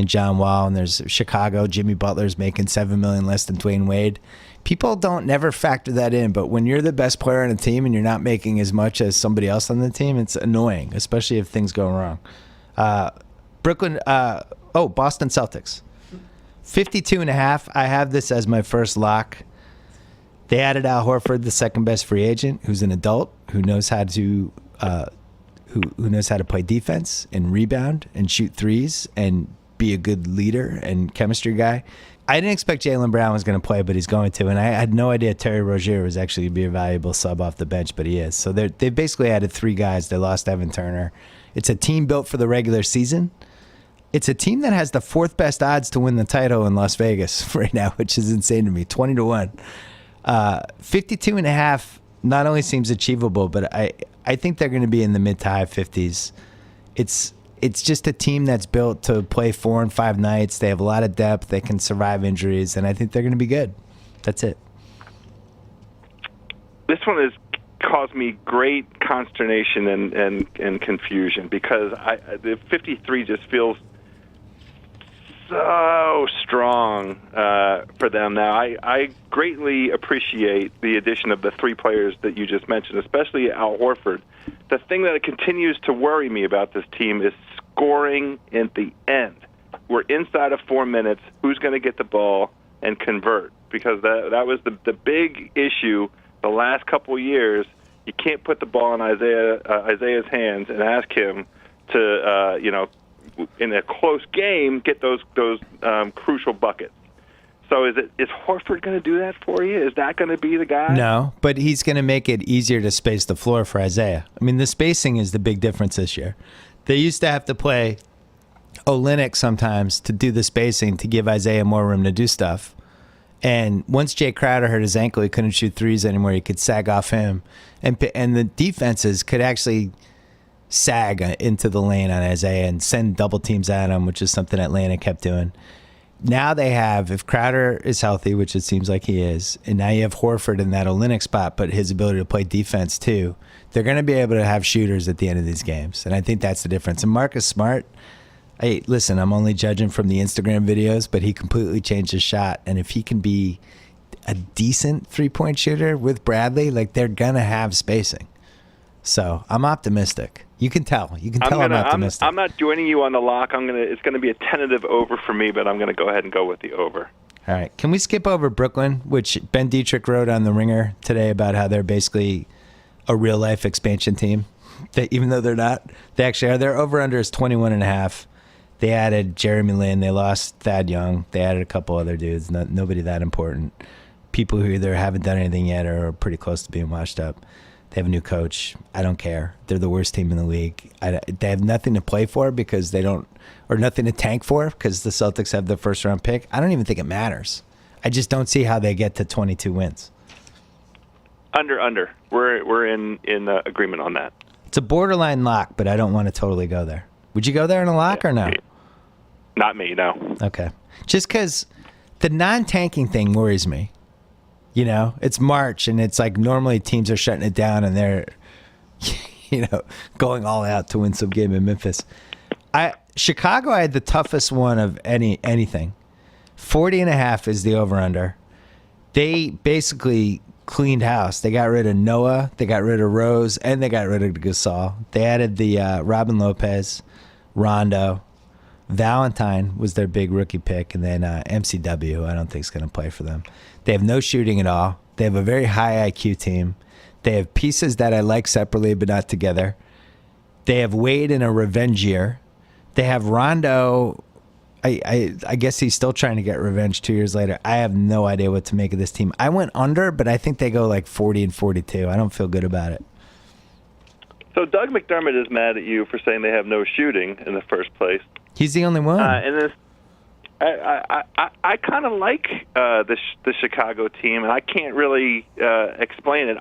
John Wall, and there's Chicago. Jimmy Butler's making $7 million less than Dwayne Wade. People don't never factor that in, but when you're the best player on a team and you're not making as much as somebody else on the team, it's annoying, especially if things go wrong. Boston Celtics, 52.5. I have this as my first lock. They added Al Horford, the second best free agent, who's an adult who knows how to who knows how to play defense and rebound and shoot threes and be a good leader and chemistry guy. I didn't expect Jaylen Brown was going to play, but he's going to, and I had no idea Terry Rozier was actually going to be a valuable sub off the bench, but he is. So they basically added 3 guys. They lost Evan Turner. It's a team built for the regular season. It's a team that has the 4th best odds to win the title in Las Vegas right now, which is insane to me, 20-1. 52.5 not only seems achievable, but I think they're going to be in the mid to high 50s. It's just a team that's built to play 4 and 5 nights. They have a lot of depth. They can survive injuries, and I think they're going to be good. That's it. This one has caused me great consternation and confusion because the 53 just feels so strong for them now. I greatly appreciate the addition of the 3 players that you just mentioned, especially Al Horford. The thing that continues to worry me about this team is scoring at the end. We're inside of 4 minutes. Who's going to get the ball and convert? Because that was the big issue the last couple of years. You can't put the ball in Isaiah's hands and ask him to, in a close game, get those crucial buckets. So is Horford going to do that for you? Is that going to be the guy? No, but he's going to make it easier to space the floor for Isaiah. I mean, the spacing is the big difference this year. They used to have to play Olynyk sometimes to do the spacing to give Isaiah more room to do stuff. And once Jay Crowder hurt his ankle, he couldn't shoot threes anymore. He could sag off him. And the defenses could actually sag into the lane on Isaiah and send double teams at him, which is something Atlanta kept doing. now they have, if Crowder is healthy, which it seems like he is, and now you have Horford in that Olynyk spot, but his ability to play defense too, they're going to be able to have shooters at the end of these games. And I think that's the difference. And Marcus Smart, listen, I'm only judging from the Instagram videos, but he completely changed his shot. And if he can be a decent three-point shooter with Bradley, like, they're going to have spacing. So I'm optimistic. You can tell. I'm optimistic. I'm not joining you on the lock. It's going to be a tentative over for me, but I'm going to go ahead and go with the over. All right. Can we skip over Brooklyn, which Ben Dietrich wrote on The Ringer today about how they're basically a real-life expansion team? Even though they're not, they actually are. Their over-under is 21.5. They added Jeremy Lin. They lost Thad Young. They added a couple other dudes. Nobody that important. People who either haven't done anything yet or are pretty close to being washed up. They have a new coach. I don't care. They're the worst team in the league. They have nothing to play for because they don't, or nothing to tank for because the Celtics have the first round pick. I don't even think it matters. I just don't see how they get to 22 wins. Under. We're in agreement on that. It's a borderline lock, but I don't want to totally go there. Would you go there in a lock or no? Not me, no. Okay. Just because the non-tanking thing worries me. You know, it's March, and it's like normally teams are shutting it down, and they're, going all out to win some game in Memphis. Chicago, I had the toughest one of anything. 40.5 is the over-under. They basically cleaned house. They got rid of Noah, they got rid of Rose, and they got rid of Gasol. They added the Robin Lopez, Rondo. Valentine was their big rookie pick, and then MCW, I don't think is going to play for them. They have no shooting at all. They have a very high IQ team. They have pieces that I like separately but not together. They have Wade in a revenge year. They have Rondo. I guess he's still trying to get revenge 2 years later. I have no idea what to make of this team. I went under, but I think they go like 40 and 42. I don't feel good about it. So Doug McDermott is mad at you for saying they have no shooting in the first place. He's the only one. And this, I kind of like the Chicago team, and I can't really explain it.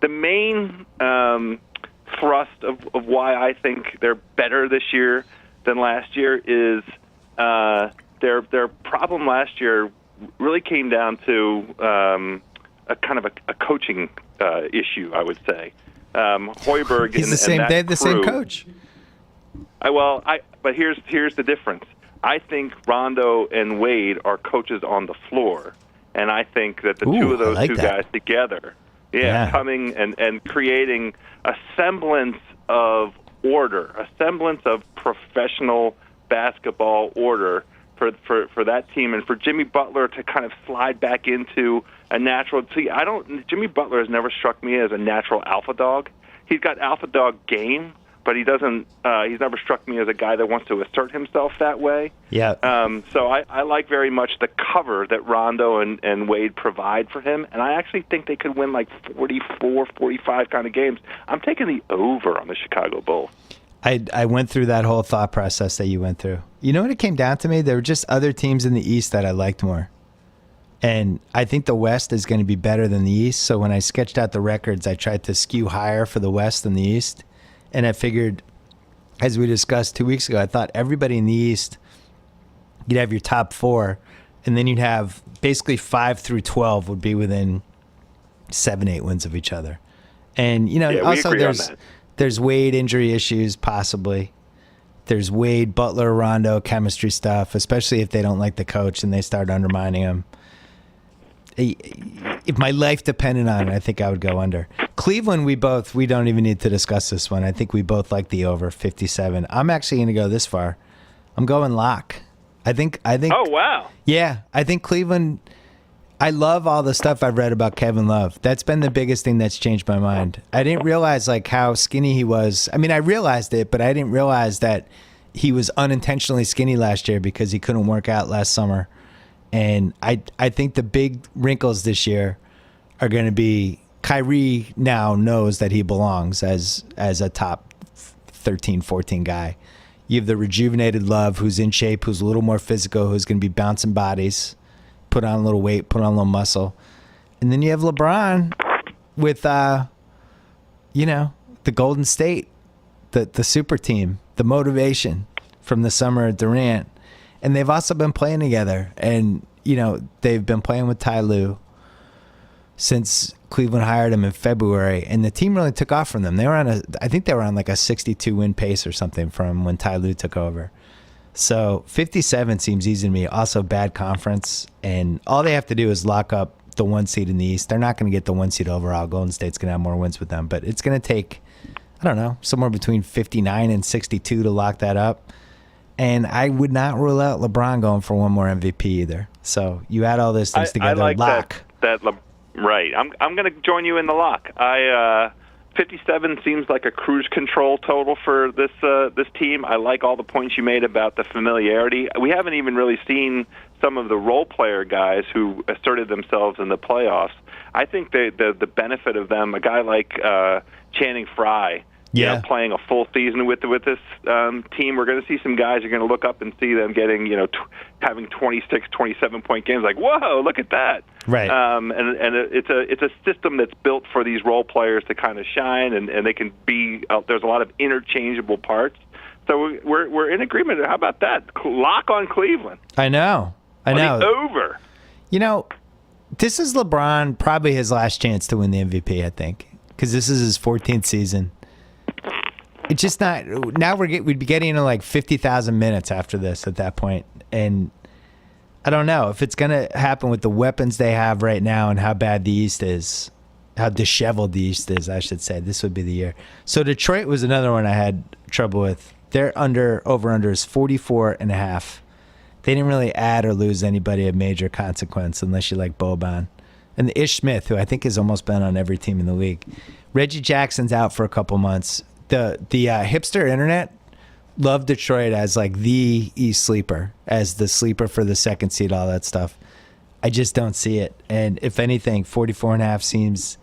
The main thrust of why I think they're better this year than last year is their problem last year really came down to a kind of a coaching issue, I would say. Hoiberg He's and, the same. and they have the crew, same coach. But here's the difference. I think Rondo and Wade are coaches on the floor, and I think that the two of those two guys together, coming and creating a semblance of order, a semblance of professional basketball order for that team, and for Jimmy Butler to kind of slide back into a natural. Jimmy Butler has never struck me as a natural alpha dog. He's got alpha dog game, but he doesn't. He's never struck me as a guy that wants to assert himself that way. Yeah. So I like very much the cover that Rondo and Wade provide for him, and I actually think they could win like 44, 45 kind of games. I'm taking the over on the Chicago Bulls. I went through that whole thought process that you went through. You know what it came down to me? There were just other teams in the East that I liked more. And I think the West is going to be better than the East. So when I sketched out the records, I tried to skew higher for the West than the East. And I figured, as we discussed 2 weeks ago, I thought everybody in the East, you'd have your top four, and then you'd have basically 5 through 12 would be within 7-8 wins of each other. And, also there's Wade injury issues, possibly. There's Wade, Butler, Rondo, chemistry stuff, especially if they don't like the coach and they start undermining him. If my life depended on it, I think I would go under. Cleveland, we don't even need to discuss this one. I think we both like the over 57. I'm actually going to go this far. I'm going lock. I think. Oh, wow. Yeah, I think Cleveland. I love all the stuff I've read about Kevin Love. That's been the biggest thing that's changed my mind. I didn't realize how skinny he was. I mean, I realized it, but I didn't realize that he was unintentionally skinny last year because he couldn't work out last summer. And I think the big wrinkles this year are going to be Kyrie now knows that he belongs as a top 13, 14 guy. You have the rejuvenated Love who's in shape, who's a little more physical, who's going to be bouncing bodies. Put on a little weight, put on a little muscle. And then you have LeBron with, the Golden State, the super team, the motivation from the summer of Durant. And they've also been playing together. And, they've been playing with Ty Lue since Cleveland hired him in February. And the team really took off from them. I think they were on like a 62-win pace or something from when Ty Lue took over. So 57 seems easy to me. Also bad conference. And all they have to do is lock up the 1 seed in the East. They're not going to get the 1 seed overall. Golden State's going to have more wins with them. But it's going to take, I don't know, somewhere between 59 and 62 to lock that up. And I would not rule out LeBron going for one more MVP either. So you add all those things together. I like lock. Right. I'm going to join you in the lock. 57 seems like a cruise control total for this team. I like all the points you made about the familiarity. We haven't even really seen some of the role player guys who asserted themselves in the playoffs. I think the benefit of them, a guy like Channing Frye, playing a full season with this team, we're going to see some guys you're going to look up and see them getting, having 26, 27-point games. Like, whoa, look at that! Right. And it's a system that's built for these role players to kind of shine, and they can be. There's a lot of interchangeable parts. So we're in agreement. How about that? Lock on Cleveland. I know. Over. This is LeBron probably his last chance to win the MVP. I think because this is his 14th season. It's just not. Now we'd be getting into like 50,000 minutes after this at that point, and I don't know if it's gonna happen with the weapons they have right now and how bad the East is, how disheveled the East is. I should say this would be the year. So Detroit was another one I had trouble with. Their over/under is 44.5. They didn't really add or lose anybody of major consequence unless you like Boban and the Ish Smith, who I think has almost been on every team in the league. Reggie Jackson's out for a couple months. The hipster internet loved Detroit as like the East sleeper, as the sleeper for the second seed, all that stuff. I just don't see it. And if anything, 44.5 seems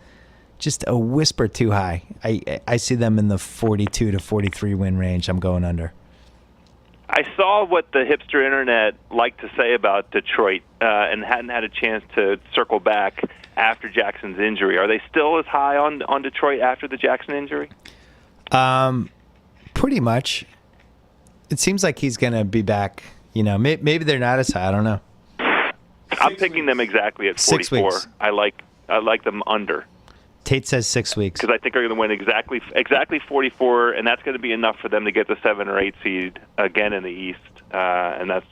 just a whisper too high. I see them in the 42 to 43 win range. I'm going under. I saw what the hipster internet liked to say about Detroit and hadn't had a chance to circle back after Jackson's injury. Are they still as high on Detroit after the Jackson injury? Pretty much. It seems like he's going to be back. Maybe they're not as high. I don't know. I'm picking them exactly at 44. 6 weeks. I like them under. Tate says 6 weeks. Because I think they're going to win exactly 44, and that's going to be enough for them to get the 7 or 8 seed again in the East, and that's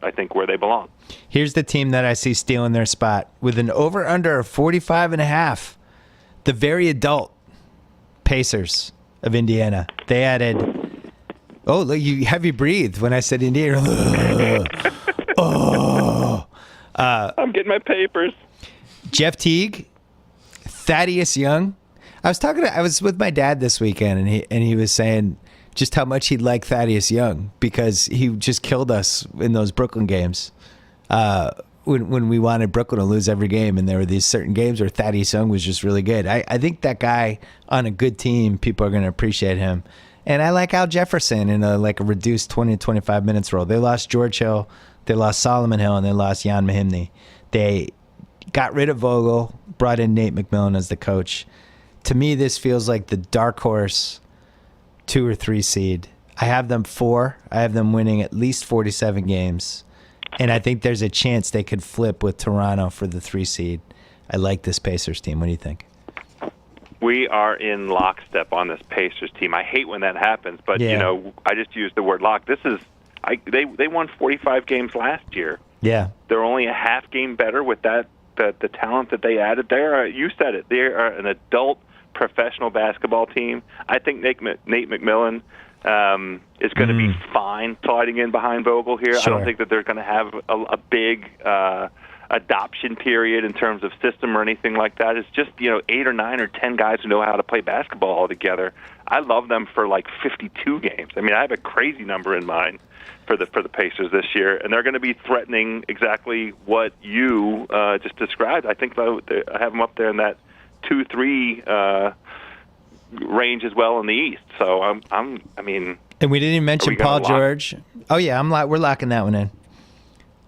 I think where they belong. Here's the team that I see stealing their spot with an over/under of 45.5. The very adult Pacers of Indiana. They added. Oh, look, you heavy breathed when I said Indiana. I'm getting my papers. Jeff Teague. Thaddeus Young. I was with my dad this weekend, and he was saying just how much he'd like Thaddeus Young because he just killed us in those Brooklyn games. When we wanted Brooklyn to lose every game, and there were these certain games where Thaddeus Young was just really good. I think that guy on a good team, people are going to appreciate him. And I like Al Jefferson in a reduced 20 to 25 minutes role. They lost George Hill, they lost Solomon Hill, and they lost Jan Mahimny. They got rid of Vogel, brought in Nate McMillan as the coach. To me, this feels like the dark horse 2 or 3 seed. I have them 4. I have them winning at least 47 games. And I think there's a chance they could flip with Toronto for the 3 seed. I like this Pacers team. What do you think? We are in lockstep on this Pacers team. I hate when that happens, but I just used the word lock. They won 45 games last year. Yeah. They're only a half game better with the talent that they added there. You said it. They are an adult professional basketball team. I think Nate McMillan is going to be fine sliding in behind Vogel here. Sure. I don't think that they're going to have a big adoption period in terms of system or anything like that. It's just 8 or 9 or 10 guys who know how to play basketball all together. I love them for 52 games. I mean, I have a crazy number in mind for the Pacers this year, and they're going to be threatening exactly what you just described. I think I have them up there in that 2-3 range as well in the East. So and we didn't even mention Paul George. Oh yeah, we're locking that one in.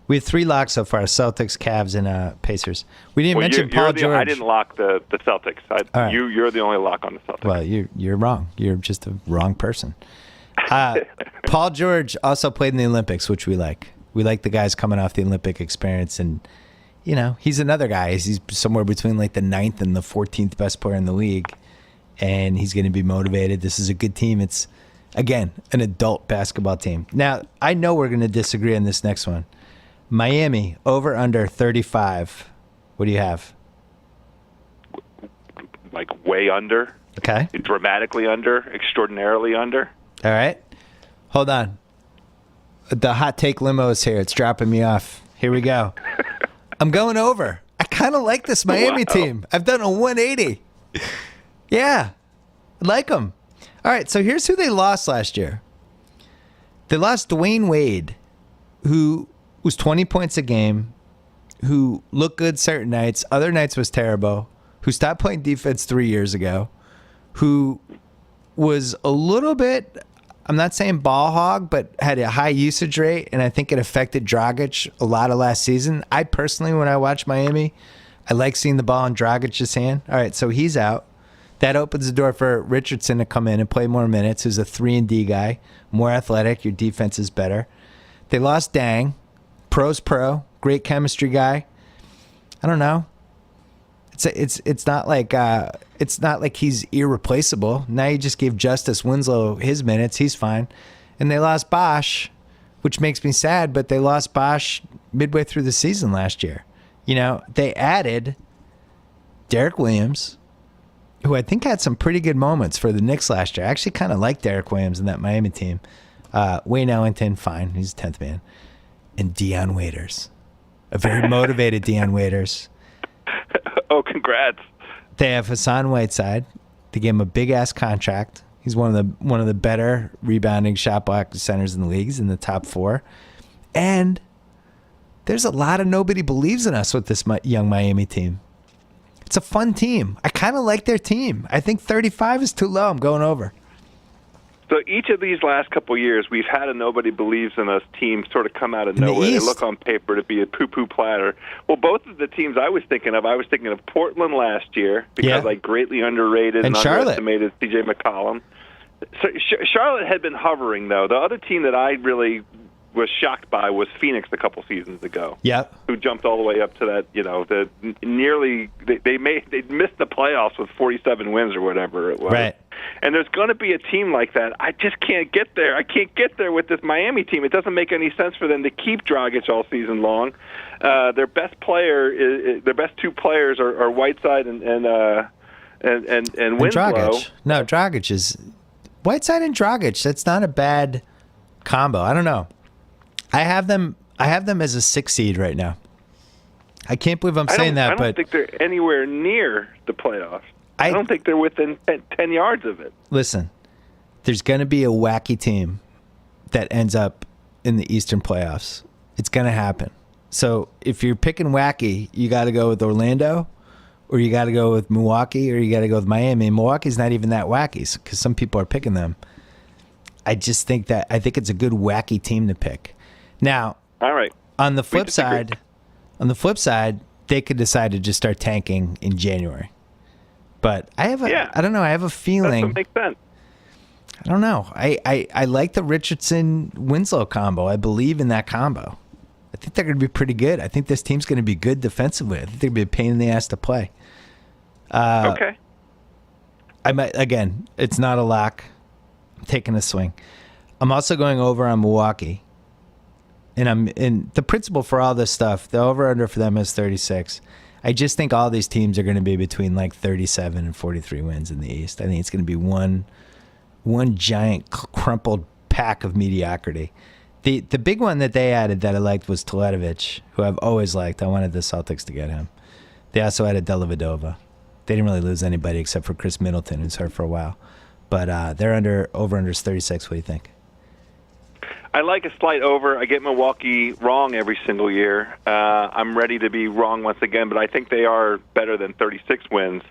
We have 3 locks so far: Celtics, Cavs, and Pacers. We didn't mention Paul George. I didn't lock the Celtics. Right. You're the only lock on the Celtics. Well, you're wrong. You're just a wrong person. Paul George also played in the Olympics, which we like. We like the guys coming off the Olympic experience, and he's another guy. He's somewhere between like the 9th and the 14th best player in the league, and he's going to be motivated. This is a good team. It's, again, an adult basketball team. Now, I know we're going to disagree on this next one. Miami, over under 35. What do you have? Like way under. Okay. Dramatically under. Extraordinarily under. All right. Hold on. The hot take limo is here. It's dropping me off. Here we go. I'm going over. I kind of like this Miami team. I've done a 180. Yeah. I like them. All right, so here's who they lost last year. They lost Dwayne Wade, who was 20 points a game, who looked good certain nights, other nights was terrible, who stopped playing defense 3 years ago, who was a little bit, I'm not saying ball hog, but had a high usage rate, and I think it affected Dragic a lot of last season. I personally, when I watch Miami, I like seeing the ball in Dragic's hand. All right, so he's out. That opens the door for Richardson to come in and play more minutes, who's a 3-and-D guy, more athletic. Your defense is better. They lost Dang. Pro's pro. Great chemistry guy. I don't know. It's not like he's irreplaceable. Now you just gave Justice Winslow his minutes. He's fine. And they lost Bosch, which makes me sad, but they lost Bosch midway through the season last year. They added Derek Williams, who I think had some pretty good moments for the Knicks last year. I actually kind of like Derek Williams in that Miami team. Wayne Ellington, fine. He's 10th man. And Deion Waiters. A very motivated Deion Waiters. Oh, congrats. They have Hassan Whiteside. They gave him a big-ass contract. He's one of the better rebounding shot block centers in the leagues, in the top 4. And there's a lot of nobody believes in us with this young Miami team. It's a fun team. I kind of like their team. I think 35 is too low. I'm going over. So each of these last couple of years, we've had a nobody believes in us team sort of come out of nowhere. They look on paper to be a poo-poo platter. Well, both of the teams I was thinking of Portland last year because I greatly underrated and underestimated C.J. McCollum. So Charlotte had been hovering, though. The other team that I really was shocked by was Phoenix a couple seasons ago. Yep. Who jumped all the way up to that, they missed the playoffs with 47 wins or whatever it was. Right. And there's going to be a team like that. I just can't get there. I can't get there with this Miami team. It doesn't make any sense for them to keep Dragic all season long. Their best two players are Whiteside and Winslow. And Dragic. No, Dragic is Whiteside and Dragic. That's not a bad combo. I don't know. I have them as a 6 seed right now. I can't believe I'm saying that, but I don't think they're anywhere near the playoffs. I don't think they're within 10 yards of it. Listen, there's going to be a wacky team that ends up in the Eastern playoffs. It's going to happen. So if you're picking wacky, you got to go with Orlando, or you got to go with Milwaukee, or you got to go with Miami. And Milwaukee's not even that wacky because some people are picking them. I think it's a good wacky team to pick. Now, all right. On the flip side, they could decide to just start tanking in January. But I don't know. I have a feeling. That makes sense. I don't know. I like the Richardson-Winslow combo. I believe in that combo. I think they're going to be pretty good. I think this team's going to be good defensively. I think they're going to be a pain in the ass to play. Okay. Again, it's not a lock. I'm taking a swing. I'm also going over on Milwaukee. And the principle for all this stuff, the over-under for them is 36. I just think all these teams are going to be between like 37 and 43 wins in the East. I think it's going to be one giant crumpled pack of mediocrity. The big one that they added that I liked was Teletovic, who I've always liked. I wanted the Celtics to get him. They also added Dellavedova. They didn't really lose anybody except for Chris Middleton, who's hurt for a while. But their over-under is 36. What do you think? I like a slight over. I get Milwaukee wrong every single year. I'm ready to be wrong once again, but I think they are better than 36 wins.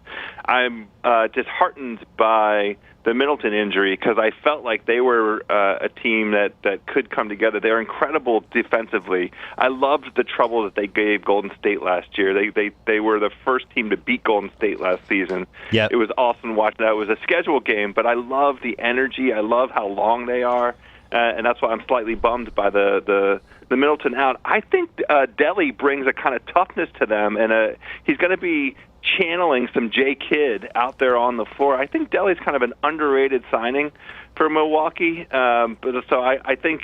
I'm disheartened by the Middleton injury because I felt like they were a team that could come together. They're incredible defensively. I loved the trouble that they gave Golden State last year. They were the first team to beat Golden State last season. Yep. It was awesome watching that. It was a scheduled game, but I love the energy. I love how long they are. And that's why I'm slightly bummed by the the Middleton out. I think Delhi brings a kind of toughness to them, and he's going to be channeling some Jay Kidd out there on the floor. I think Delhi's kind of an underrated signing for Milwaukee, but so I think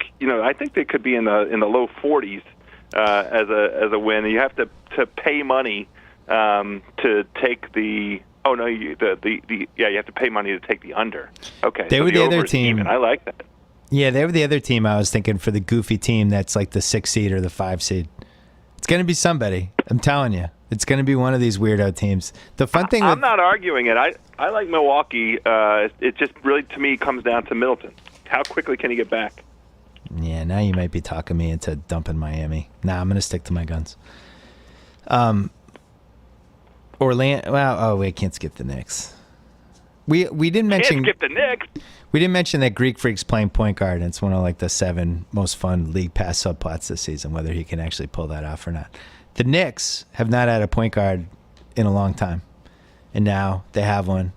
they could be in the low 40s as a win. You have to pay money to take the. Oh no, you have to pay money to take the under. Okay, they were the other team. I like that. Yeah, they were the other team I was thinking for the goofy team that's like the 6 seed or the 5 seed. It's going to be somebody. I'm telling you. It's going to be one of these weirdo teams. The fun thing I'm not arguing it. I like Milwaukee. It just really, to me, comes down to Middleton. How quickly can he get back? Yeah, now you might be talking me into dumping Miami. Nah, I'm going to stick to my guns. Orlando. Well, we can't skip the Knicks. We didn't mention. Can't skip the Knicks. We didn't mention that Greek Freak's playing point guard, and it's one of like the 7 most fun league pass subplots this season. Whether he can actually pull that off or not. The Knicks have not had a point guard in a long time, and now they have one,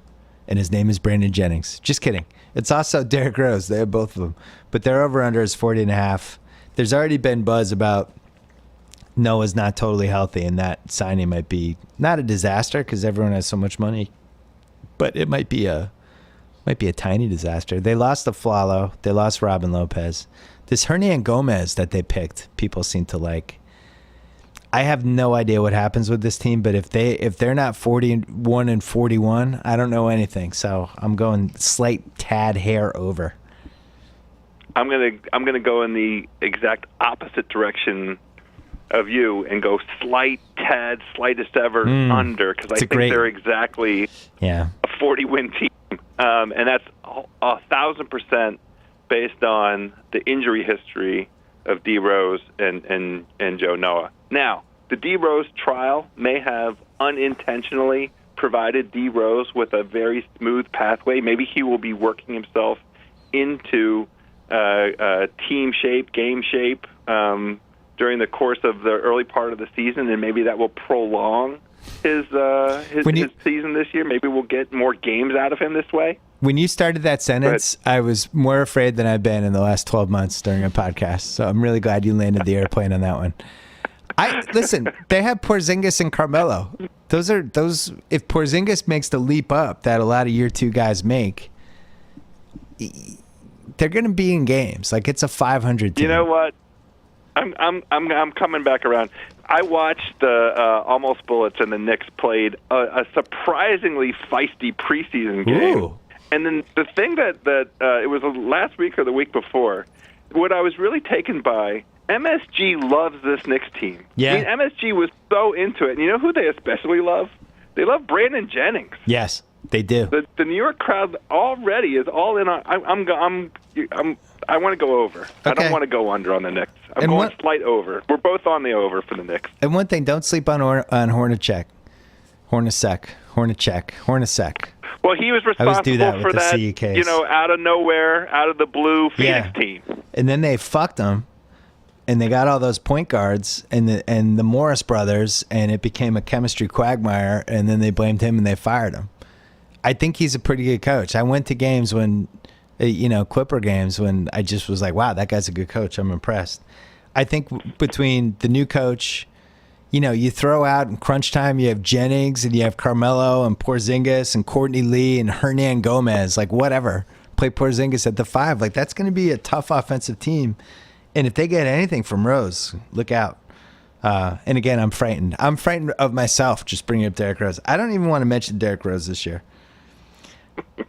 and his name is Brandon Jennings. Just kidding. It's also Derrick Rose. They have both of them, but their over/under is 40.5. There's already been buzz about Noah's not totally healthy, and that signing might be not a disaster because everyone has so much money, but it might be a tiny disaster. They lost the Flalo. They lost Robin Lopez. This Hernan Gomez that they picked, people seem to like. I have no idea what happens with this team, but if they're not 41-41, I don't know anything. So I'm going slight tad hair over. I'm gonna go in the exact opposite direction of you and go slightest ever under, because I think they're exactly a 40-win team, and that's 1,000% based on the injury history of D Rose and Joe Noah. Now, the D Rose trial may have unintentionally provided D Rose with a very smooth pathway. Maybe he will be working himself into team shape, game shape during the course of the early part of the season, and maybe that will prolong his season this year. Maybe we'll get more games out of him this way. When you started that sentence, I was more afraid than I've been in the last 12 months during a podcast. So I'm really glad you landed the airplane on that one. Listen, they have Porzingis and Carmelo. Those. If Porzingis makes the leap up that a lot of year 2 guys make, they're going to be in games. Like, it's a 500 team. You know what? I'm coming back around. I watched the Almost Bullets, and the Knicks played a surprisingly feisty preseason game. Ooh. And then the thing that it was last week or the week before, what I was really taken by, MSG loves this Knicks team. Yeah. I mean, MSG was so into it. And you know who they especially love? They love Brandon Jennings. Yes, they do. The New York crowd already is all in on. I want to go over. Okay. I don't want to go under on the Knicks. I'm going slight over. We're both on the over for the Knicks. And one thing, don't sleep on Hornacek. Well, he was responsible for that, CEKs. out of nowhere, out of the blue Phoenix team. And then they fucked him, and they got all those point guards and the Morris brothers, and it became a chemistry quagmire, and then they blamed him and they fired him. I think he's a pretty good coach. I went to games when, Clipper games when I just was like, wow, that guy's a good coach. I'm impressed. I think between the new coach, you throw out in crunch time, you have Jennings and you have Carmelo and Porzingis and Courtney Lee and Hernan Gomez, like whatever. Play Porzingis at the 5. Like, that's going to be a tough offensive team. And if they get anything from Rose, look out. And again, I'm frightened. I'm frightened of myself just bringing up Derrick Rose. I don't even want to mention Derrick Rose this year.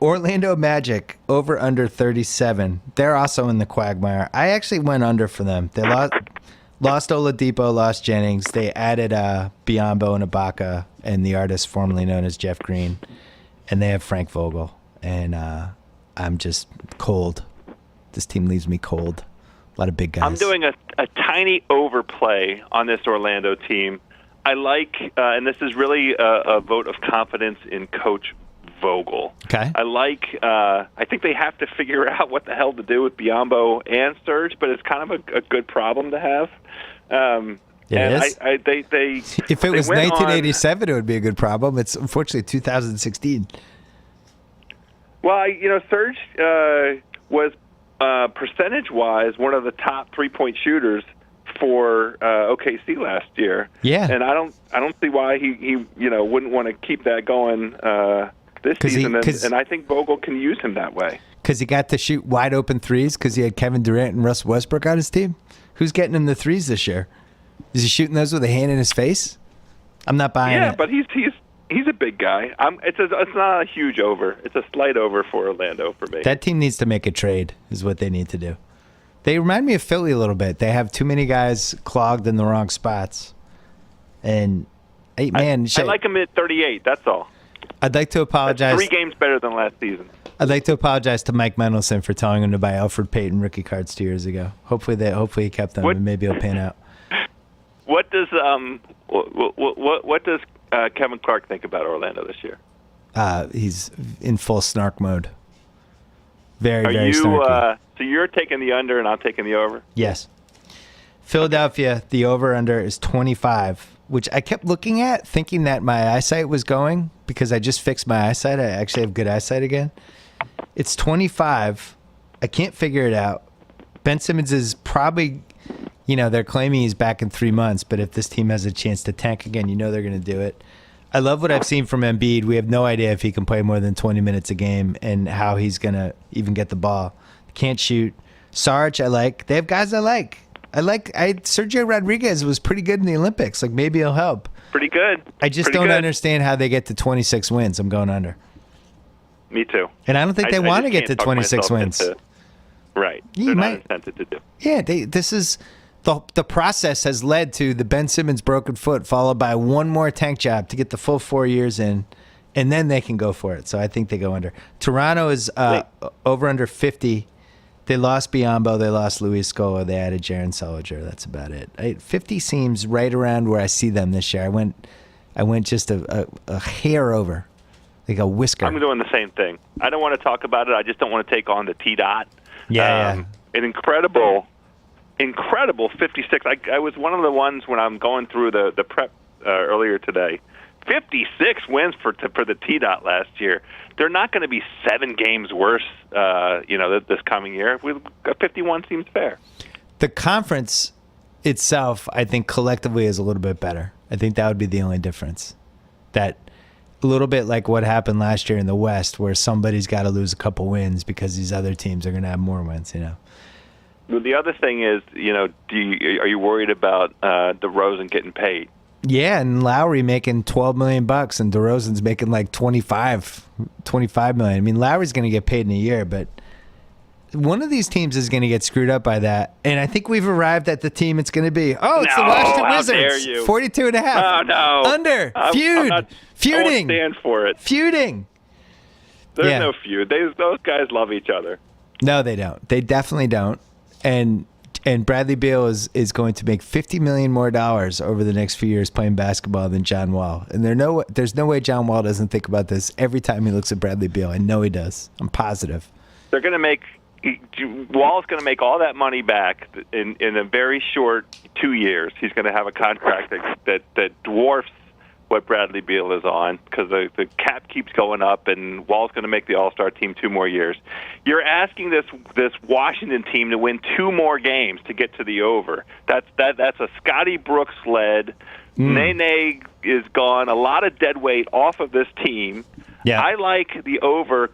Orlando Magic, over under 37. They're also in the quagmire. I actually went under for them. They lost Oladipo, lost Jennings. They added Biyombo and Ibaka and the artist formerly known as Jeff Green. And they have Frank Vogel. And I'm just cold. This team leaves me cold. A lot of big guys. I'm doing a tiny overplay on this Orlando team. I like, and this is really a vote of confidence in Coach Vogel. Okay. I think they have to figure out what the hell to do with Biyombo and Serge, but it's kind of a good problem to have. It is. If it was 1987, it would be a good problem. It's unfortunately 2016. Well, Serge was percentage-wise one of the top 3-point shooters for OKC last year. Yeah. And I don't see why he wouldn't want to keep that going this season. And I think Vogel can use him that way. Because he got to shoot wide open threes because he had Kevin Durant and Russell Westbrook on his team. Who's getting him the threes this year? Is he shooting those with a hand in his face? I'm not buying it. Yeah, but he's a big guy. It's not a huge over. It's a slight over for Orlando for me. That team needs to make a trade is what they need to do. They remind me of Philly a little bit. They have too many guys clogged in the wrong spots. And, hey, man. I like him at 38, that's all. I'd like to apologize. That's 3 games better than last season. I'd like to apologize to Mike Mendelson for telling him to buy Alfred Payton rookie cards 2 years ago. Hopefully he kept them and maybe he'll pan out. What does Kevin Clark think about Orlando this year? He's in full snark mode. Very snarky. So you're taking the under and I'm taking the over? Yes. Philadelphia, the over-under is 25, which I kept looking at thinking that my eyesight was going because I just fixed my eyesight. I actually have good eyesight again. It's 25. I can't figure it out. Ben Simmons is probably, they're claiming he's back in 3 months, but if this team has a chance to tank again, they're going to do it. I love what I've seen from Embiid. We have no idea if he can play more than 20 minutes a game and how he's going to even get the ball. Can't shoot. Sarge, I like. They have guys I like. Sergio Rodriguez was pretty good in the Olympics. Like, maybe he'll help. Pretty good. I just don't understand how they get to 26 wins. I'm going under. Me too. And I don't think they want to get to 26 wins. Right. They're not incented to do. Yeah, this is the process has led to the Ben Simmons broken foot, followed by one more tank job to get the full 4 years in, and then they can go for it. So I think they go under. Toronto is over under 50. They lost Biyombo. They lost Luis Scola. They added Jaren Sullinger. That's about it. 50 seems right around where I see them this year. I went just a hair over, like a whisker. I'm doing the same thing. I don't want to talk about it. I just don't want to take on the T-Dot. Yeah. An incredible 56. I was one of the ones when I'm going through the prep earlier today. 56 wins for the T-Dot last year. They're not going to be 7 games worse, this coming year. 51 seems fair. The conference itself, I think, collectively is a little bit better. I think that would be the only difference. That a little bit like what happened last year in the West, where somebody's got to lose a couple wins because these other teams are going to have more wins. Well, the other thing is, are you worried about DeRozan getting paid? Yeah, and Lowry making $12 million and DeRozan's making like $25 million. I mean, Lowry's going to get paid in a year, but one of these teams is going to get screwed up by that. And I think we've arrived at the team it's going to be. Oh, it's the Washington Wizards. Dare you. 42.5. Oh, no. Under. Feuding. I won't stand for it. Feuding. There's no feud. Those guys love each other. No, they don't. They definitely don't. And Bradley Beal is going to make $50 million more over the next few years playing basketball than John Wall. And there's no way John Wall doesn't think about this every time he looks at Bradley Beal. I know he does. I'm positive. They're going to make Wall's going to make all that money back in a very short 2 years. He's going to have a contract that dwarfs what Bradley Beal is on because the cap keeps going up, and Wall's going to make the All-Star team 2 more years. You're asking this Washington team to win 2 more games to get to the over. That's a Scotty Brooks led. Nene is gone. A lot of dead weight off of this team. Yeah. I like the over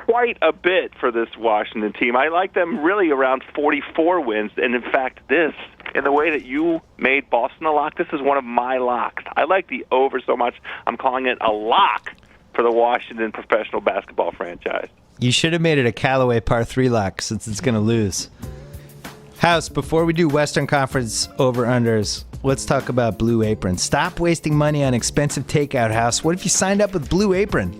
quite a bit for this Washington team. I like them really around 44 wins, and in fact, in the way that you made Boston a lock, this is one of my locks. I like the over so much, I'm calling it a lock for the Washington professional basketball franchise. You should have made it a Callaway par 3 lock since it's going to lose. House, before we do Western Conference over-unders, let's talk about Blue Apron. Stop wasting money on expensive takeout, House. What if you signed up with Blue Apron?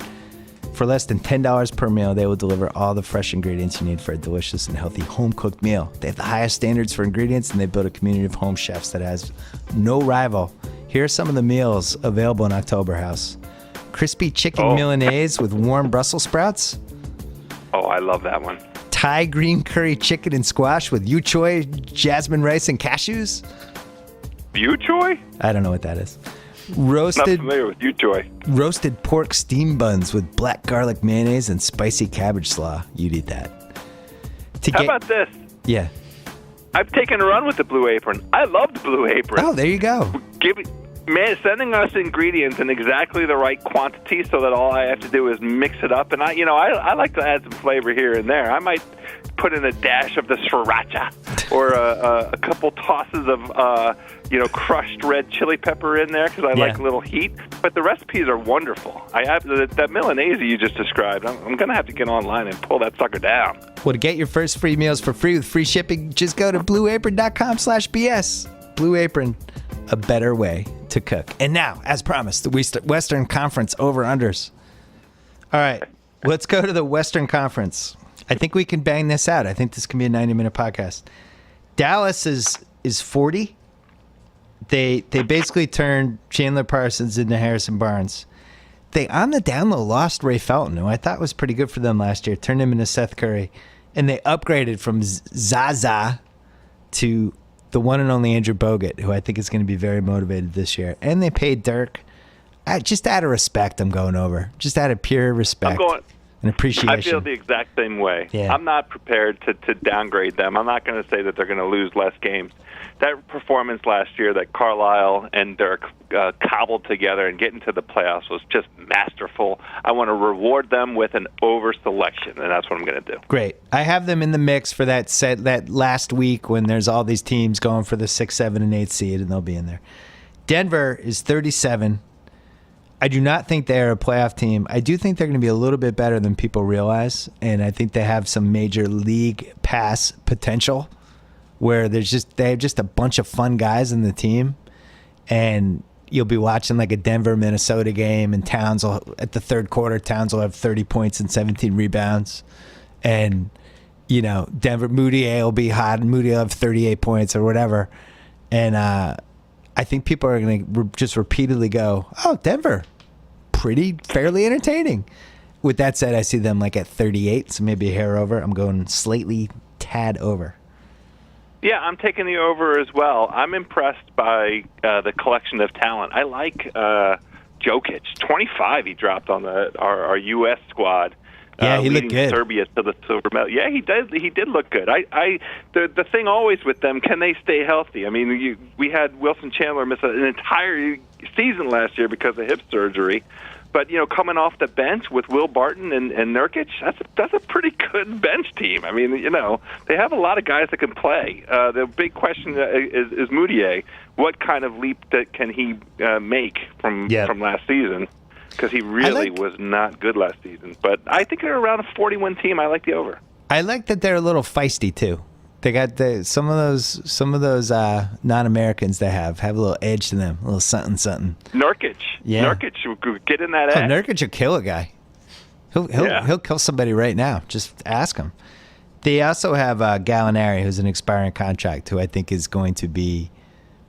For less than $10 per meal, they will deliver all the fresh ingredients you need for a delicious and healthy home-cooked meal. They have the highest standards for ingredients, and they built a community of home chefs that has no rival. Here are some of the meals available in October, House. Crispy chicken Milanese with warm Brussels sprouts. Oh, I love that one. Thai green curry chicken and squash with yu choy, jasmine rice, and cashews. Yu choy? I don't know what that is. Not familiar with yu choy. Roasted pork steam buns with black garlic mayonnaise and spicy cabbage slaw. You'd eat that. How about this? Yeah. I've taken a run with the Blue Apron. I love the Blue Apron. Oh, there you go. Sending us ingredients in exactly the right quantity so that all I have to do is mix it up. And I like to add some flavor here and there. I might put in a dash of the sriracha or a couple tosses of crushed red chili pepper in there because I like a little heat. But the recipes are wonderful. I have that Milanese you just described. I'm going to have to get online and pull that sucker down. Well, to get your first free meals for free with free shipping, just go to blueapron.com/BS. Blue Apron, a better way to cook. And now, as promised, the Western Conference over-unders. All right, let's go to the Western Conference. I think we can bang this out. I think this can be a 90-minute podcast. Dallas is 40. They basically turned Chandler Parsons into Harrison Barnes. They, on the down low, lost Ray Felton, who I thought was pretty good for them last year, turned him into Seth Curry. And they upgraded from Zaza to the one and only Andrew Bogut, who I think is going to be very motivated this year. And they paid Dirk. Just out of respect, I'm going over. Just out of pure respect and appreciation. I feel the exact same way. Yeah. I'm not prepared to downgrade them. I'm not going to say that they're going to lose less games. That performance last year that Carlisle and Dirk cobbled together and get into the playoffs was just masterful. I want to reward them with an over selection, and that's what I'm going to do. Great. I have them in the mix for that last week when there's all these teams going for the 6, 7, and 8 seed, and they'll be in there. Denver is 37. I do not think they're a playoff team. I do think they're going to be a little bit better than people realize, and I think they have some major league pass potential where they have just a bunch of fun guys in the team, and you'll be watching like a Denver-Minnesota game, and Towns will, at the third quarter, Towns will have 30 points and 17 rebounds, and Denver Moutier will be hot, and Moutier will have 38 points or whatever, and I think people are going to just repeatedly go, "Oh, Denver, fairly entertaining." With that said, I see them like at 38, so maybe a hair over. I'm going slightly tad over. Yeah, I'm taking the over as well. I'm impressed by the collection of talent. I like Jokic. 25 he dropped on our U.S. squad. Yeah, he looked good. Serbia to the silver medal. Yeah, he did look good. The thing always with them, can they stay healthy? I mean, we had Wilson Chandler miss an entire season last year because of hip surgery. But, coming off the bench with Will Barton and Nurkic, that's a pretty good bench team. I mean, they have a lot of guys that can play. The big question is Moutier. What kind of leap can he make from last season? Because he really was not good last season. But I think they're around a 41 team. I like the over. I like that they're a little feisty, too. They got some of those non-Americans they have a little edge to them, a little something. Nurkic, Nurkic, get in that act. Nurkic will kill a guy. He'll kill somebody right now. Just ask him. They also have Gallinari, who's an expiring contract, who I think is going to be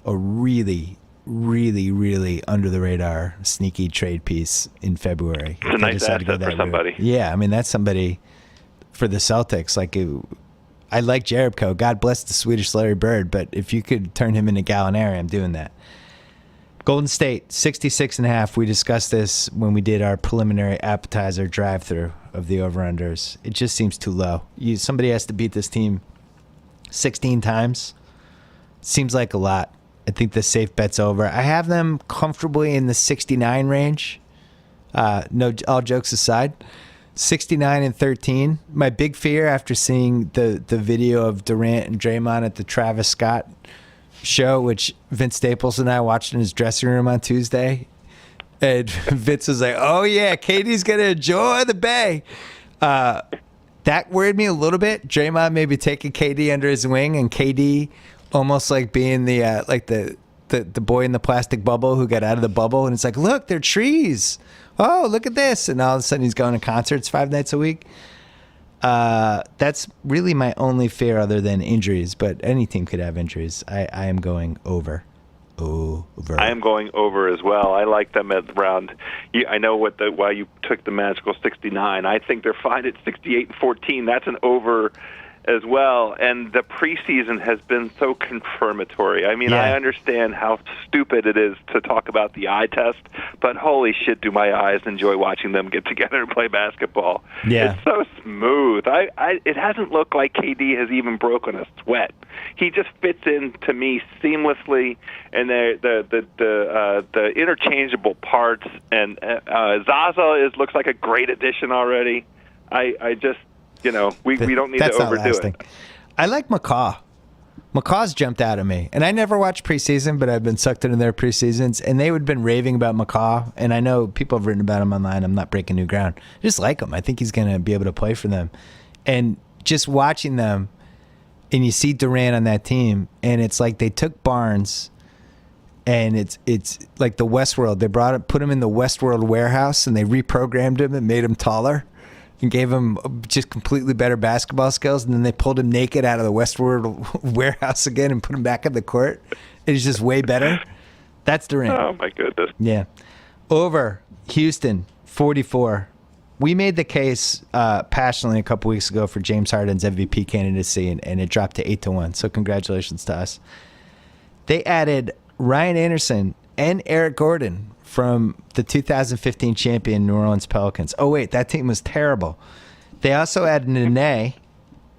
a really, really, really under the radar, sneaky trade piece in February. It's a nice asset for somebody. Route. Yeah, I mean that's somebody for the Celtics. I like Jerebko. God bless the Swedish Larry Bird, but if you could turn him into Gallinari, I'm doing that. Golden State, 66.5. We discussed this when we did our preliminary appetizer drive-through of the over-unders. It just seems too low. Somebody has to beat this team 16 times. Seems like a lot. I think the safe bet's over. I have them comfortably in the 69 range. No, all jokes aside. 69-13. My big fear after seeing the video of Durant and Draymond at the Travis Scott show, which Vince Staples and I watched in his dressing room on Tuesday, and Vince was like, "Oh yeah, KD's gonna enjoy the Bay." That worried me a little bit. Draymond maybe taking KD under his wing, and KD almost like being the boy in the plastic bubble who got out of the bubble, and it's like, look, they're trees. Oh, look at this. And all of a sudden he's going to concerts 5 nights a week. That's really my only fear other than injuries, but any team could have injuries. I am going over. Over. I am going over as well. I like them at around, I know why you took the magical 69. I think they're fine at 68-14. That's an over as well, and the preseason has been so confirmatory. I mean, Yeah. I understand how stupid it is to talk about the eye test, but holy shit, do my eyes enjoy watching them get together and play basketball. Yeah. It's so smooth. It hasn't looked like KD has even broken a sweat. He just fits in to me seamlessly, and the interchangeable parts. And Zaza looks like a great addition already. I just, we don't need to overdo it. I like McCaw. McCaw's jumped out at me. And I never watched preseason, but I've been sucked into their preseasons. And they would been raving about McCaw. And I know people have written about him online. I'm not breaking new ground. I just like him. I think he's going to be able to play for them. And just watching them, and you see Durant on that team, and it's like they took Barnes, and it's like the Westworld. They put him in the Westworld warehouse, and they reprogrammed him and made him taller. And gave him just completely better basketball skills, and then they pulled him naked out of the Westworld warehouse again and put him back in the court. And he's just way better. That's Durant. Oh, my goodness. Yeah. Over Houston, 44. We made the case passionately a couple weeks ago for James Harden's MVP candidacy, and it dropped to 8-1. So congratulations to us. They added Ryan Anderson and Eric Gordon from the 2015 champion New Orleans Pelicans. Oh, wait, that team was terrible. They also added Nene,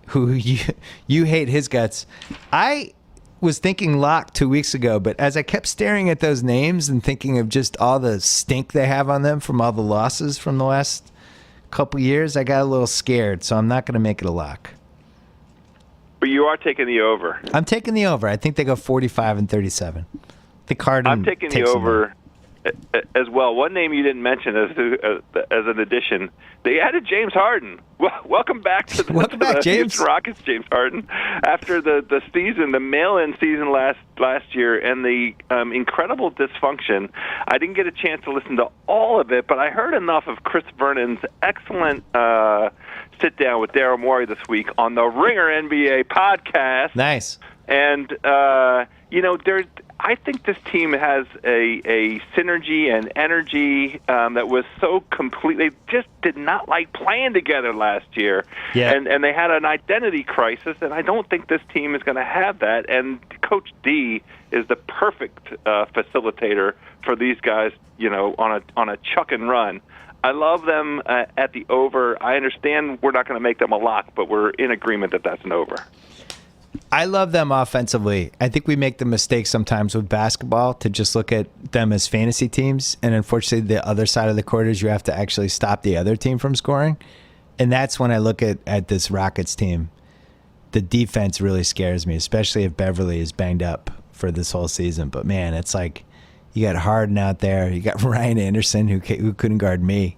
who you hate his guts. I was thinking Locke 2 weeks ago, but as I kept staring at those names and thinking of just all the stink they have on them from all the losses from the last couple years, I got a little scared, so I'm not going to make it a lock. But you are taking the over. I'm taking the over. I think they go 45-37. The Harden. I'm taking the over as well. One name you didn't mention as an addition, they added James Harden. Welcome back to the James. Houston Rockets, James Harden. After the season, the mail-in season last year, and the incredible dysfunction, I didn't get a chance to listen to all of it, but I heard enough of Chris Vernon's excellent sit-down with Daryl Morey this week on the Ringer NBA podcast. Nice. And, I think this team has a synergy and energy that was so complete. They just did not like playing together last year. Yeah. And they had an identity crisis, and I don't think this team is going to have that. And Coach D is the perfect facilitator for these guys, on a chuck and run. I love them at the over. I understand we're not going to make them a lock, but we're in agreement that that's an over. I love them offensively. I think we make the mistake sometimes with basketball to just look at them as fantasy teams. And unfortunately, the other side of the court is you have to actually stop the other team from scoring. And that's when I look at this Rockets team. The defense really scares me, especially if Beverly is banged up for this whole season. But, man, it's like you got Harden out there. You got Ryan Anderson, who couldn't guard me.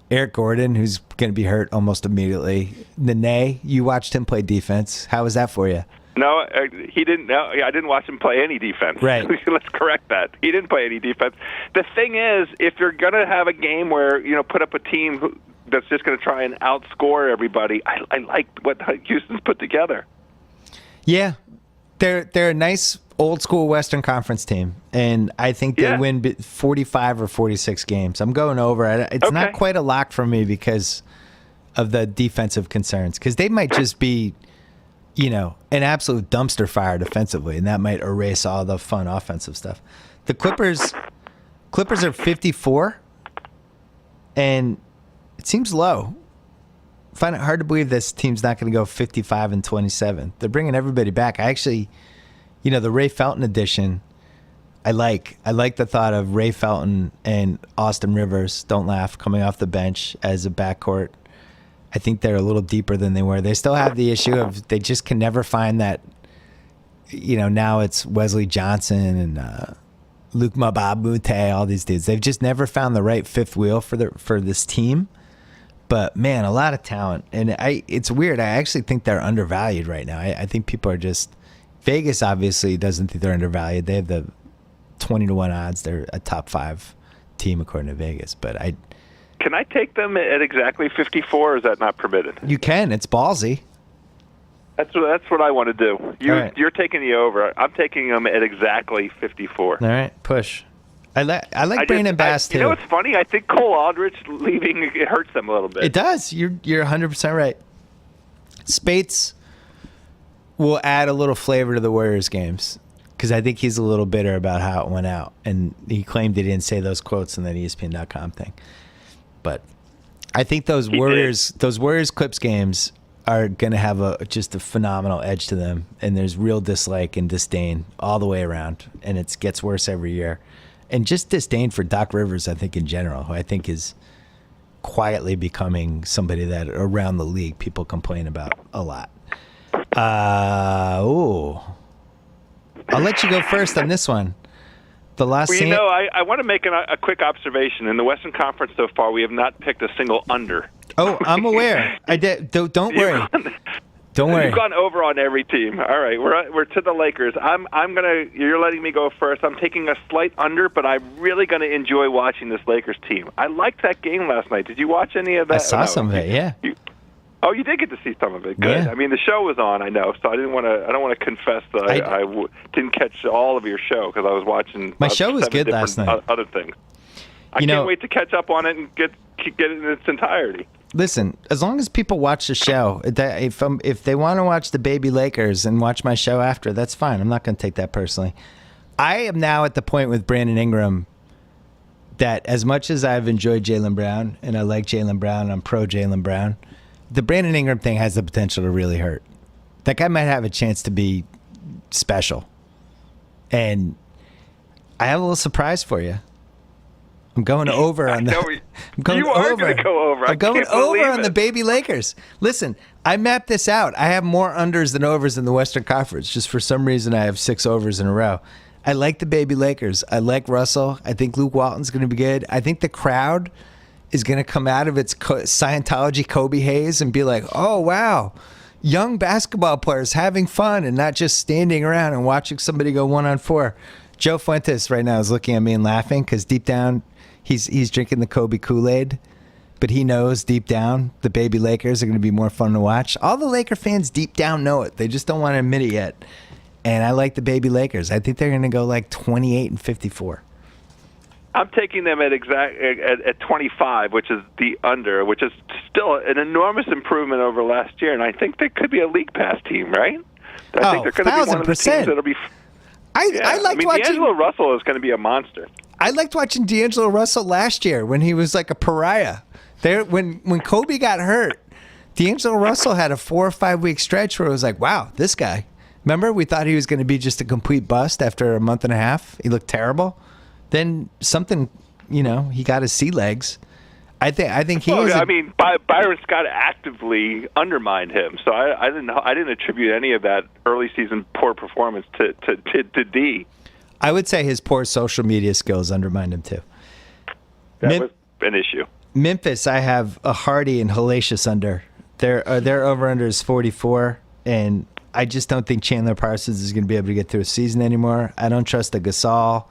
Eric Gordon, who's going to be hurt almost immediately. Nene, you watched him play defense. How was that for you? No, he didn't. No, I didn't watch him play any defense. Right. Let's correct that. He didn't play any defense. The thing is, if you're going to have a game where put up a team that's just going to try and outscore everybody, I like what Houston's put together. Yeah, they're a nice old school Western Conference team, and I think they win 45 or 46 games. I'm going over. It's not quite a lock for me because of the defensive concerns, because they might just be, an absolute dumpster fire defensively, and that might erase all the fun offensive stuff. The Clippers are 54, and it seems low. I find it hard to believe this team's not going to go 55-27. They're bringing everybody back. I actually, the Ray Felton edition, I like the thought of Ray Felton and Austin Rivers, don't laugh, coming off the bench as a backcourt. I think they're a little deeper than they were. They still have the issue of they just can never find that, now it's Wesley Johnson and Luke Mbah-a-Moute, all these dudes. They've just never found the right fifth wheel for this team. But, man, a lot of talent. And it's weird. I actually think they're undervalued right now. I think people are just – Vegas obviously doesn't think they're undervalued. They have the 20-1 odds. They're a top 5 team according to Vegas. But Can I take them at exactly 54, or is that not permitted? You can. It's ballsy. That's what I want to do. You're taking the over. I'm taking them at exactly 54. All right, push. I like Brandon Bass, too. You know what's funny? I think Cole Aldrich leaving, it hurts them a little bit. It does. You're 100% right. Spates, will add a little flavor to the Warriors games because I think he's a little bitter about how it went out, and he claimed he didn't say those quotes in that ESPN.com thing. But I think those Warriors Clips games are going to have just a phenomenal edge to them, and there's real dislike and disdain all the way around, and it gets worse every year. And just disdain for Doc Rivers, I think, in general, who I think is quietly becoming somebody that around the league people complain about a lot. I'll let you go first on this one. The last. Well, I want to make a quick observation. In the Western Conference so far, we have not picked a single under. Oh, I'm aware. I did. Don't worry. Don't worry. You've gone over on every team. All right, we're to the Lakers. I'm gonna. You're letting me go first. I'm taking a slight under, but I'm really gonna enjoy watching this Lakers team. I liked that game last night. Did you watch any of that? I saw some of it. Yeah. You did get to see some of it. Good. Yeah. I mean, the show was on. I know, so I don't want to confess that I didn't catch all of your show because I was watching. My show was good last night. Other things. I can't wait to catch up on it and get it in its entirety. Listen, as long as people watch the show, if they want to watch the baby Lakers and watch my show after, that's fine. I'm not going to take that personally. I am now at the point with Brandon Ingram that as much as I've enjoyed Jaylen Brown and I like Jaylen Brown, I'm pro Jaylen Brown, the Brandon Ingram thing has the potential to really hurt. That guy might have a chance to be special. And I have a little surprise for you. I'm going over on the. I'm going you are going to go over. I'm going over on the baby Lakers. Listen, I mapped this out. I have more unders than overs in the Western Conference. Just for some reason, I have 6 overs in a row. I like the baby Lakers. I like Russell. I think Luke Walton's going to be good. I think the crowd is going to come out of its Scientology Kobe haze and be like, "Oh wow, young basketball players having fun and not just standing around and watching somebody go 1-on-4." Joe Fuentes right now is looking at me and laughing because deep down. He's drinking the Kobe Kool-Aid, but he knows deep down the baby Lakers are going to be more fun to watch. All the Laker fans deep down know it. They just don't want to admit it yet. And I like the baby Lakers. I think they're going to go like 28-54. I'm taking them at 25, which is the under, which is still an enormous improvement over last year. And I think they could be a league pass team, right? I think they're going to be one of the teams that'll be. I liked watching. D'Angelo Russell is going to be a monster. I liked watching D'Angelo Russell last year when he was like a pariah. When Kobe got hurt, D'Angelo Russell had a 4 or 5 week stretch where it was like, wow, this guy. Remember, we thought he was going to be just a complete bust after a month and a half. He looked terrible. Then something, he got his sea legs. I think he is. Byron Scott actively undermined him, so I didn't attribute any of that early season poor performance to D. I would say his poor social media skills undermined him too. That was an issue. Memphis, I have a hearty and hellacious under. Their over-under is 44, and I just don't think Chandler Parsons is going to be able to get through a season anymore. I don't trust the Gasol,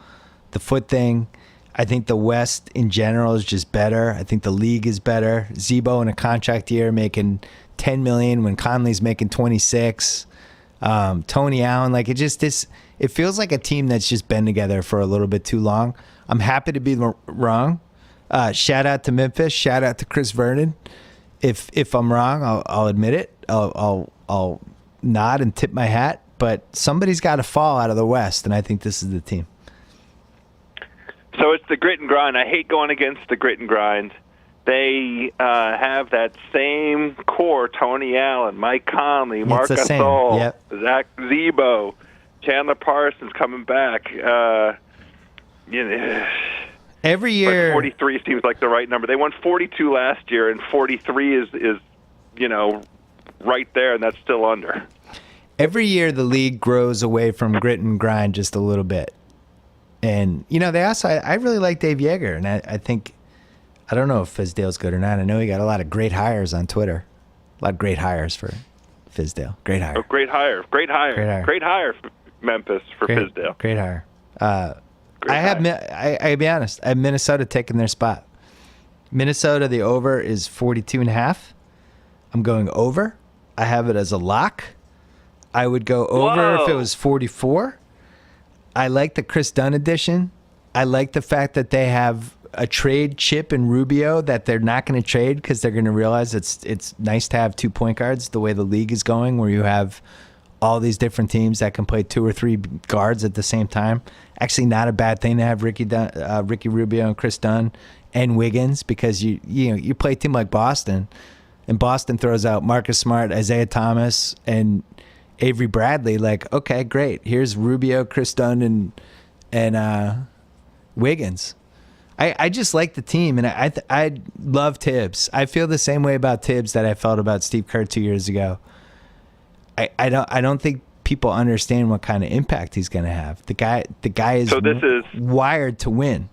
the foot thing. I think the West in general is just better. I think the league is better. Zebo in a contract year making $10 million when Conley's making 26. Tony Allen, it feels like a team that's just been together for a little bit too long. I'm happy to be wrong. Shout out to Memphis. Shout out to Chris Vernon. If I'm wrong, I'll admit it. I'll nod and tip my hat. But somebody's got to fall out of the West, and I think this is the team. So it's the grit and grind. I hate going against the grit and grind. They have that same core: Tony Allen, Mike Conley, Marc Gasol, yep. Zach Zebo, Chandler Parsons coming back. Every year, 43 seems like the right number. They won 42 last year, and 43 is right there, and that's still under. Every year, the league grows away from grit and grind just a little bit. And they also. I really like Dave Yeager, and I think. I don't know if Fizdale's good or not. I know he got a lot of great hires on Twitter. A lot of great hires for Fizdale. Great hire. Oh, great hire. Great hire for Memphis for Fizdale. Great hire. I'll be honest. I have Minnesota taking their spot. Minnesota, the over is 42.5. I'm going over. I have it as a lock. I would go over if it was 44. I like the Chris Dunn edition. I like the fact that they have a trade chip in Rubio that they're not going to trade because they're going to realize it's nice to have 2 point guards the way the league is going, where you have all these different teams that can play 2 or 3 guards at the same time. Actually, not a bad thing to have Ricky Rubio and Chris Dunn and Wiggins, because you play a team like Boston, and Boston throws out Marcus Smart, Isaiah Thomas, and Avery Bradley. Like, okay, great. Here's Rubio, Chris Dunn, and Wiggins. I just like the team, and I love Tibbs. I feel the same way about Tibbs that I felt about Steve Kerr 2 years ago. I don't think people understand what kind of impact he's going to have. The guy is wired to win.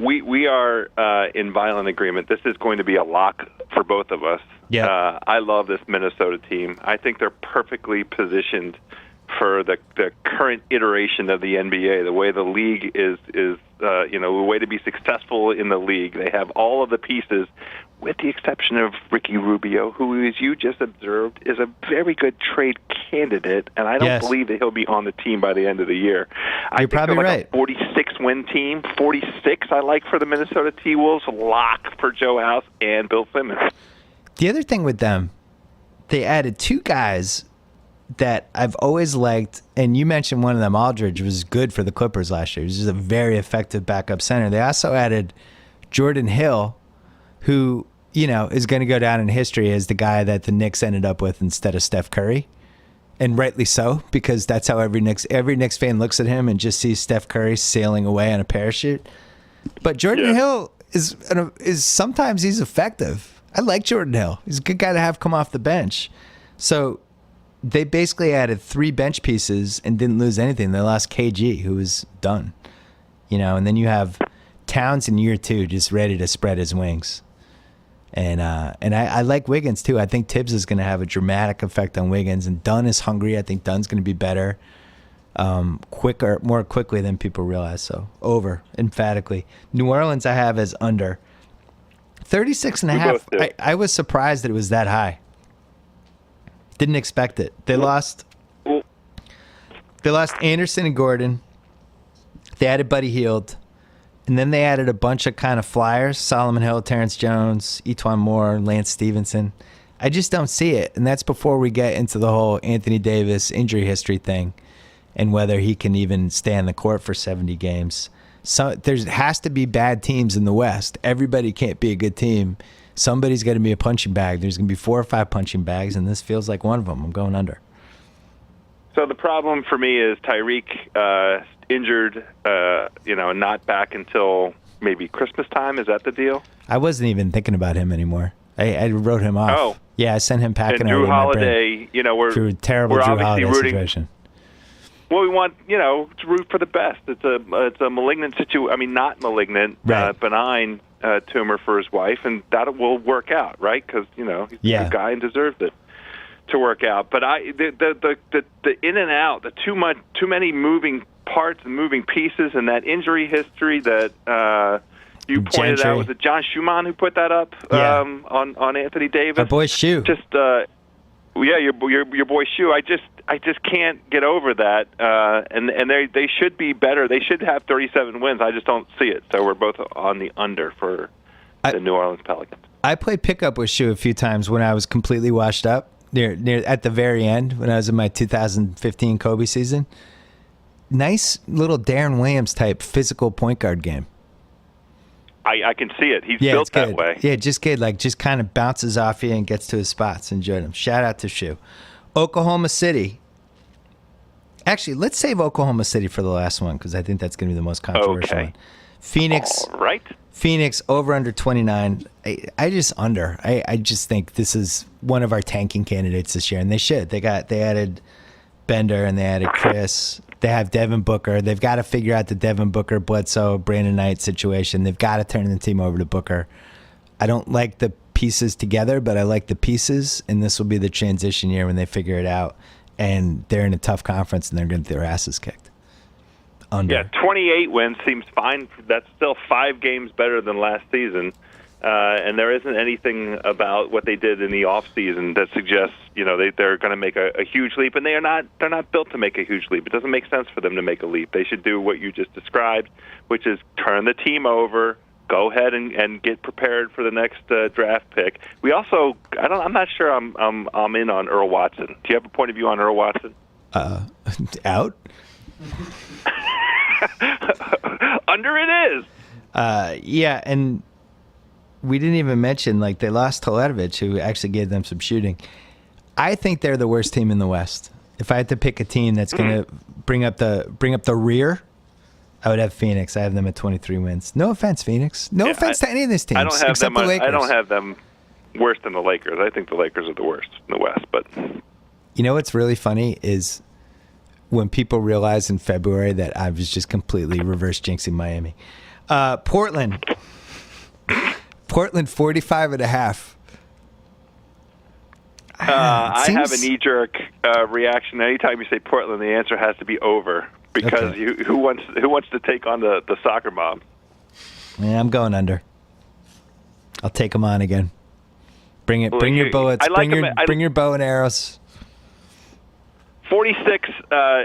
We are in violent agreement. This is going to be a lock for both of us. Yeah. I love this Minnesota team. I think they're perfectly positioned for the current iteration of the NBA, the way the league is the way to be successful in the league. They have all of the pieces, with the exception of Ricky Rubio, who, as you just observed, is a very good trade candidate, and I don't believe that he'll be on the team by the end of the year. You're probably right. A 46-win team, 46 I like for the Minnesota T-Wolves, lock for Joe House and Bill Simmons. The other thing with them, they added 2 guys that I've always liked, and you mentioned one of them, Aldridge, was good for the Clippers last year. He was a very effective backup center. They also added Jordan Hill, who, is going to go down in history as the guy that the Knicks ended up with instead of Steph Curry. And rightly so, because that's how every Knicks fan looks at him and just sees Steph Curry sailing away on a parachute. But Jordan Hill is sometimes he's effective. I like Jordan Hill. He's a good guy to have come off the bench. So they basically added 3 bench pieces and didn't lose anything. They lost KG, who was done. And then you have Towns in year 2 just ready to spread his wings. And I like Wiggins too. I think Tibbs is going to have a dramatic effect on Wiggins, and Dunn is hungry. I think Dunn's going to be better, more quickly than people realize. So over, emphatically. New Orleans I have as under. 36.5. I was surprised that it was that high. Didn't expect it. They lost Anderson and Gordon. They added Buddy Hield. And then they added a bunch of kind of flyers: Solomon Hill, Terrence Jones, Etuan Moore, Lance Stevenson. I just don't see it. And that's before we get into the whole Anthony Davis injury history thing and whether he can even stay on the court for 70 games. So there has to be bad teams in the West. Everybody can't be a good team. Somebody's got to be a punching bag. There's going to be 4 or 5 punching bags, and this feels like one of them. I'm going under. So the problem for me is Tyreek injured, not back until maybe Christmas time. Is that the deal? I wasn't even thinking about him anymore. I wrote him off. Oh. Yeah, I sent him packing. And Drew Holiday, we're terrible we're Drew obviously Holiday rooting. Situation. Well, we want, to root for the best. It's a malignant situation. I mean, not malignant, right. Benign tumor for his wife, and that will work out, right? Because he's a good guy and deserved it to work out. But the in and out, the too many moving parts and moving pieces, and that injury history that you pointed out. Was it John Schumann who put that up on Anthony Davis? Our boy Shu. Just your boy Shu. I just can't get over that. And they should be better. They should have 37 wins. I just don't see it. So we're both on the under for the New Orleans Pelicans. I played pickup with Shu a few times when I was completely washed up near at the very end when I was in my 2015 Kobe season. Nice little Darren Williams type physical point guard game. I can see it. He's built that way. Yeah, just good. Like, just kind of bounces off you and gets to his spots. Enjoyed him. Shout out to Shu. Oklahoma City. Actually, let's save Oklahoma City for the last one because I think that's going to be the most controversial one. Phoenix. All right. Phoenix over under 29. I just under. I just think this is one of our tanking candidates this year, and they should. They added Bender and they added Chris. They have Devin Booker. They've got to figure out the Devin Booker, Bledsoe, Brandon Knight situation. They've got to turn the team over to Booker. I don't like the pieces together, but I like the pieces, and this will be the transition year when they figure it out. And they're in a tough conference, and they're going to get their asses kicked. Under. Yeah, 28 wins seems fine. That's still 5 games better than last season. And there isn't anything about what they did in the offseason that suggests, they're going to make a huge leap. And they're not built to make a huge leap. It doesn't make sense for them to make a leap. They should do what you just described, which is turn the team over, go ahead and get prepared for the next draft pick. We also, I'm not sure I'm in on Earl Watson. Do you have a point of view on Earl Watson? Out. Under it is. Yeah, and we didn't even mention like they lost Toledovich, who actually gave them some shooting. I think they're the worst team in the West. If I had to pick a team that's going to bring up the rear, I would have Phoenix. I have them at 23 wins. No offense, Phoenix. No offense to any of these teams. I don't have except them. the Lakers. I don't have them worse than the Lakers. I think the Lakers are the worst in the West. But you know what's really funny is when people realize in February that I was just completely reverse jinxing Miami. Portland 45.5. I have a knee-jerk reaction. Anytime you say Portland, the answer has to be over because who wants to take on the soccer mom? Yeah, I'm going under. I'll take them on again. Bring it. Bring your bullets. Bring your bow and arrows. 46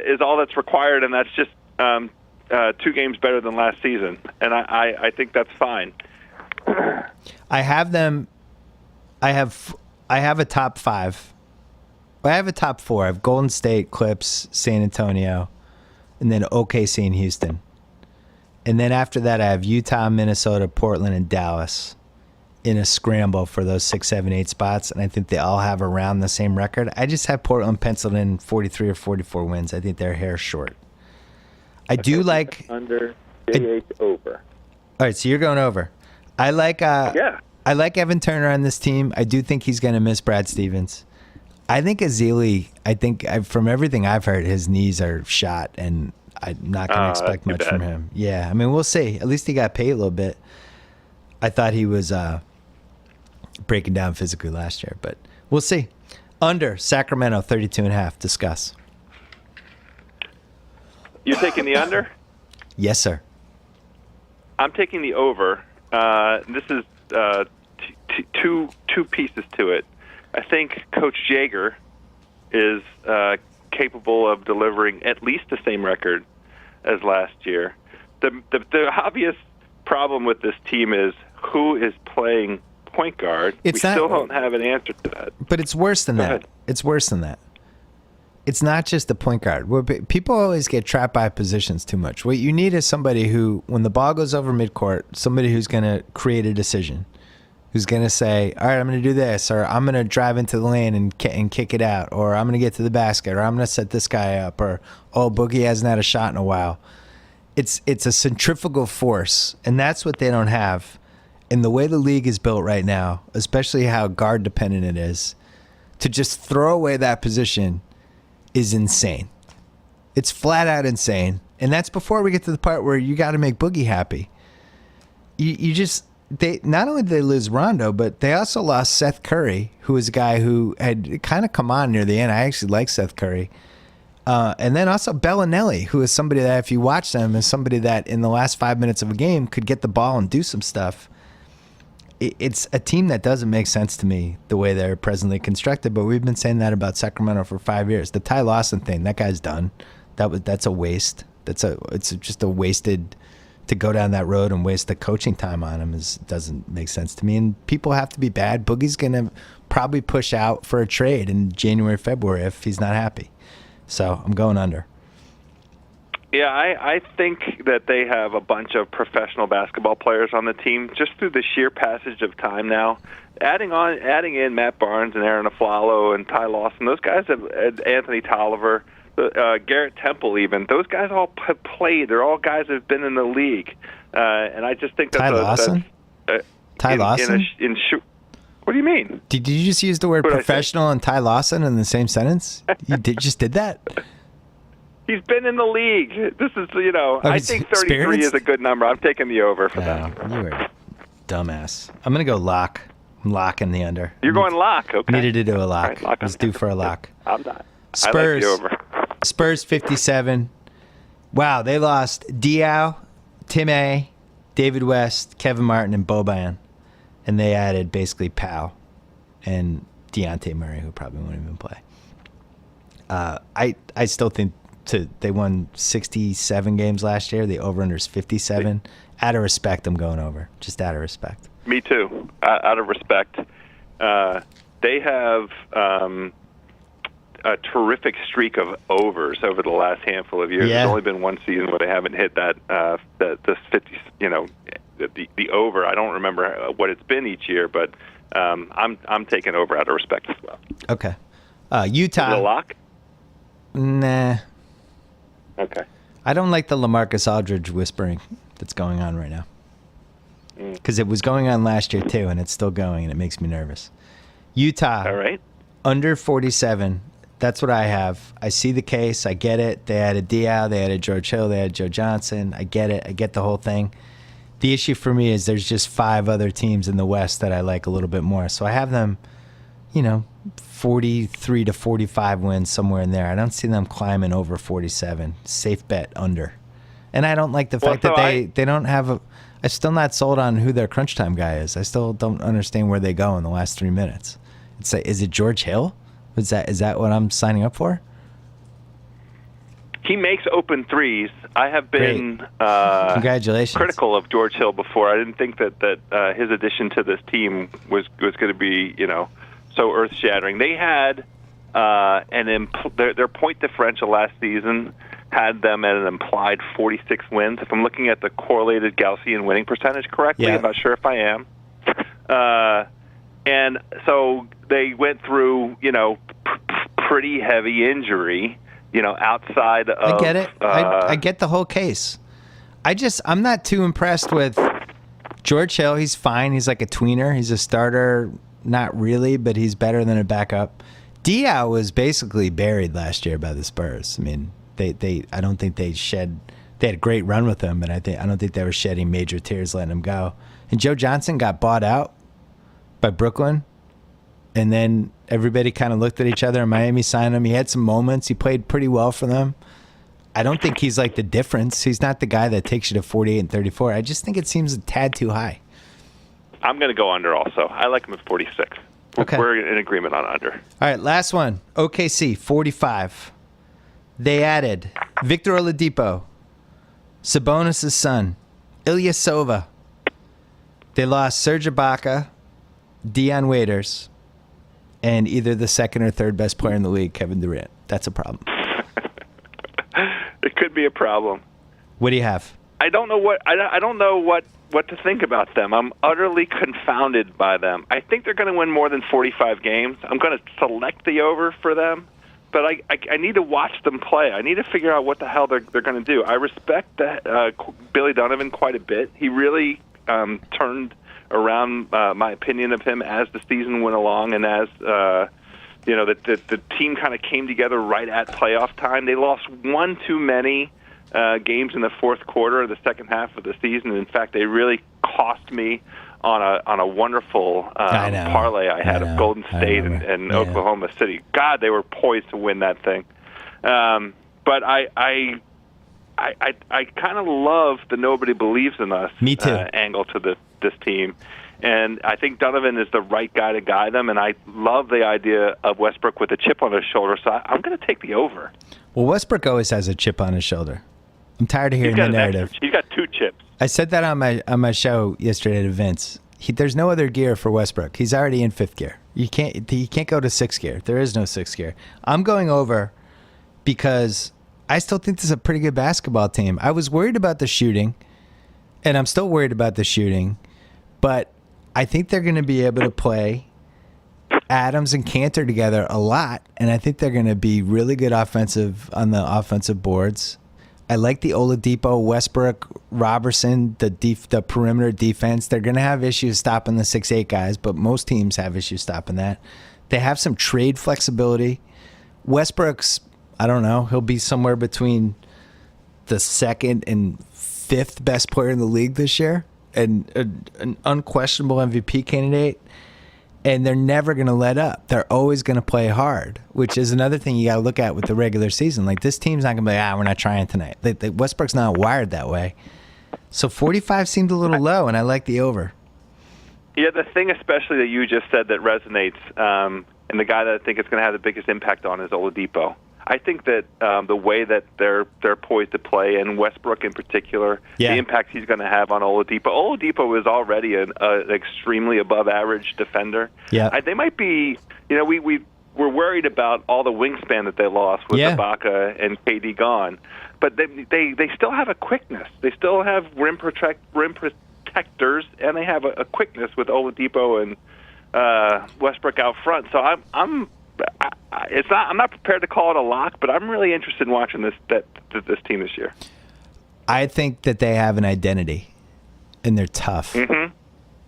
is all that's required, and that's just 2 games better than last season, and I think that's fine. I have them. I have a top 5. I have a top 4. I have Golden State, Clips, San Antonio, and then OKC and Houston. And then after that, I have Utah, Minnesota, Portland, and Dallas in a scramble for those 6, 7, 8 spots. And I think they all have around the same record. I just have Portland penciled in 43 or 44 wins. I think they're a hair short. I do like under JH over. All right, so you're going over. I like I like Evan Turner on this team. I do think he's going to miss Brad Stevens. I think Ezeli, from everything I've heard, his knees are shot, and I'm not going to expect much from him. Yeah, I mean, we'll see. At least he got paid a little bit. I thought he was breaking down physically last year, but we'll see. Under, Sacramento, 32.5. Discuss. You're taking the under? Yes, sir. I'm taking the over. This is two pieces to it. I think Coach Jaeger is capable of delivering at least the same record as last year. The obvious problem with this team is who is playing point guard. We still don't have an answer to that. But it's worse than that. It's worse than that. It's not just the point guard. People always get trapped by positions too much. What you need is somebody who, when the ball goes over midcourt, somebody who's going to create a decision, who's going to say, all right, I'm going to do this, or I'm going to drive into the lane and kick it out, or I'm going to get to the basket, or I'm going to set this guy up, or, oh, Boogie hasn't had a shot in a while. It's a centrifugal force, and that's what they don't have. And the way the league is built right now, especially how guard dependent it is, to just throw away that position is insane. It's flat out insane. And that's before we get to the part where you got to make Boogie happy. They not only did they lose Rondo, but they also lost Seth Curry, who was a guy who had kind of come on near the end. I actually like Seth Curry. And then also Bellinelli, who is somebody that if you watch them is somebody that in the last 5 minutes of a game could get the ball and do some stuff. It's a team that doesn't make sense to me the way they're presently constructed, but we've been saying that about Sacramento for 5 years. The Ty Lawson thing, that guy's done. That's a waste. It's just a wasted to go down that road and waste the coaching time on him doesn't make sense to me. And people have to be bad. Boogie's gonna probably push out for a trade in January, February if he's not happy. So I'm going under. Yeah, I think that they have a bunch of professional basketball players on the team just through the sheer passage of time now. Adding in Matt Barnes and Aaron Aflalo and Ty Lawson, those guys have Anthony Tolliver, Garrett Temple even. Those guys all have played. They're all guys that have been in the league. And I just think Ty Lawson? Ty Lawson? What do you mean? Did you just use the word professional and Ty Lawson in the same sentence? You just did that? He's been in the league. This is, I think 33 is a good number. I'm taking the over for that. You are a dumbass. I'm going to go lock. I'm locking the under. You're going lock, okay. Needed to do a lock. Right, Let's do for a lock. I'm not. Spurs. I like the over. Spurs 57. Wow, they lost Diaw, Tim A., David West, Kevin Martin, and Boban. And they added basically Powell and Dejounte Murray, who probably won't even play. I still think They won 67 games last year. The over-under is 57. Out of respect, I'm going over. Just out of respect. Me too. Out of respect. They have a terrific streak of overs over the last handful of years. Yeah. There's only been one season where they haven't hit this 50. The over. I don't remember what it's been each year, but I'm taking over out of respect as well. Okay. Utah. Is it a lock? Nah. Okay. I don't like the LaMarcus Aldridge whispering that's going on right now. Because it was going on last year too, and it's still going, and it makes me nervous. Utah. All right. Under 47. That's what I have. I see the case. I get it. They added Diao. They added George Hill. They added Joe Johnson. I get it. I get the whole thing. The issue for me is there's just 5 other teams in the West that I like a little bit more. So I have them, 43 to 45 wins, somewhere in there. I don't see them climbing over 47. Safe bet under. And I don't like the fact that they don't have I'm still not sold on who their crunch time guy is. I still don't understand where they go in the last 3 minutes. It's like, is it George Hill? Is that what I'm signing up for? He makes open threes. I have been Congratulations. critical of George Hill before. I didn't think that his addition to this team was going to be so earth shattering. They had their point differential last season had them at an implied 46 wins. If I'm looking at the correlated Gaussian winning percentage correctly, yeah. I'm not sure if I am. And so they went through pretty heavy injury. Outside of... I get it. I get the whole case. I'm not too impressed with George Hill. He's fine. He's like a tweener. He's a starter. Not really, but he's better than a backup. Diao was basically buried last year by the Spurs. I mean, I don't think they had a great run with him, but I don't think they were shedding major tears letting him go. And Joe Johnson got bought out by Brooklyn. And then everybody kind of looked at each other, and Miami signed him. He had some moments. He played pretty well for them. I don't think he's like the difference. He's not the guy that takes you to 48 and 34. I just think it seems a tad too high. I'm going to go under also. I like him at 46. Okay. We're in agreement on under. All right, last one. OKC, 45. They added Victor Oladipo, Sabonis' son, Ilyasova. They lost Serge Ibaka, Dion Waiters, and either the second or third best player in the league, Kevin Durant. That's a problem. It could be a problem. What do you have? I don't know what to think about them. I'm utterly confounded by them. I think they're going to win more than 45 games. I'm going to select the over for them, but I need to watch them play. I need to figure out what the hell they're going to do. I respect Billy Donovan quite a bit. He really turned around my opinion of him as the season went along, and as the team kind of came together right at playoff time. They lost one too many games in the fourth quarter of the second half of the season. In fact, they really cost me on a wonderful parlay I had of Golden State and Oklahoma City. God, they were poised to win that thing. But I kind of love the nobody believes in us angle to this team. And I think Donovan is the right guy to guide them, and I love the idea of Westbrook with a chip on his shoulder, so I'm going to take the over. Well, Westbrook always has a chip on his shoulder. I'm tired of hearing the narrative. He's got 2 chips. I said that on my show yesterday to Vince. There's no other gear for Westbrook. He's already in 5th gear. He can't go to 6th gear. There is no 6th gear. I'm going over because I still think this is a pretty good basketball team. I was worried about the shooting, and I'm still worried about the shooting, but I think they're going to be able to play Adams and Cantor together a lot, and I think they're going to be really good on the offensive boards. I like the Oladipo, Westbrook, Robertson, the perimeter defense. They're going to have issues stopping the 6'8 guys, but most teams have issues stopping that. They have some trade flexibility. Westbrook's, I don't know, he'll be somewhere between the 2nd and 5th best player in the league this year, and an unquestionable MVP candidate. And they're never going to let up. They're always going to play hard, which is another thing you got to look at with the regular season. Like, this team's not going to be like, we're not trying tonight. Westbrook's not wired that way. So 45 seemed a little low, and I like the over. Yeah, the thing especially that you just said that resonates, and the guy that I think it's going to have the biggest impact on is Oladipo. I think that the way that they're poised to play, and Westbrook in particular, the impact he's going to have on Oladipo. Oladipo is already an extremely above-average defender. Yeah, they might be. We're worried about all the wingspan that they lost with Ibaka and KD gone, but they still have a quickness. They still have rim protectors, and they have a quickness with Oladipo and Westbrook out front. So I'm not prepared to call it a lock, but I'm really interested in watching this team this year. I think that they have an identity, and they're tough, and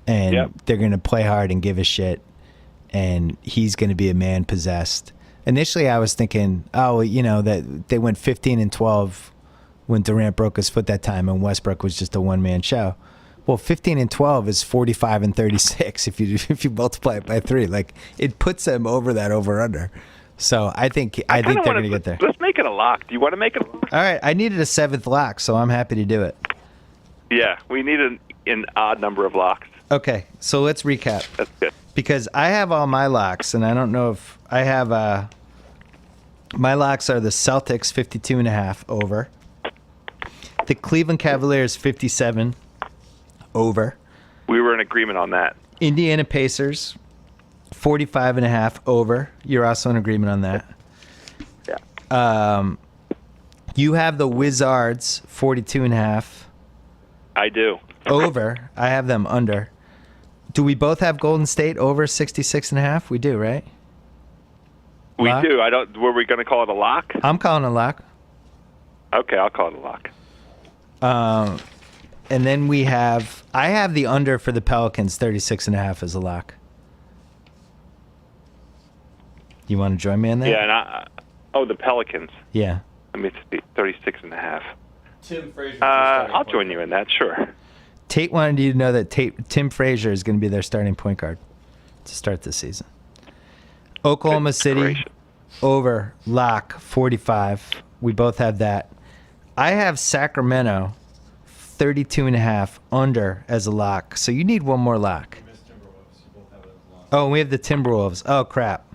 they're going to play hard and give a shit, and he's going to be a man possessed. Initially, I was thinking, that they went 15-12 when Durant broke his foot that time, and Westbrook was just a one-man show. Well, 15-12 is 45-36 if you multiply it by 3. Like, it puts them over that over-under. So I think they're going to get there. Let's make it a lock. Do you want to make it a lock? All right. I needed a 7th lock, so I'm happy to do it. Yeah, we need an odd number of locks. Okay, so let's recap. That's good. Because I have all my locks, and I don't know if I have my locks are the Celtics 52.5 over, the Cleveland Cavaliers 57 over. We were in agreement on that. Indiana Pacers 45.5 over. You're also in agreement on that. Yeah. You have the Wizards 42.5. I do. Over. I have them under. Do we both have Golden State over 66.5? We do, right? We Lock? do. Were we going to call it a lock? I'm calling a lock. Okay, I'll call it a lock. And then I have the under for the Pelicans 36.5 as a lock. You want to join me on that? Yeah, and the Pelicans. Yeah. Let me see, 36.5. Tim Frazier. I'll join you in that, sure. Tate wanted you to know that Tim Frazier is going to be their starting point guard to start this season. Oklahoma City gracious. over lock 45. We both have that. I have Sacramento 32.5 under as a lock. So you need one more lock. Oh, and we have the Timberwolves. Oh, crap.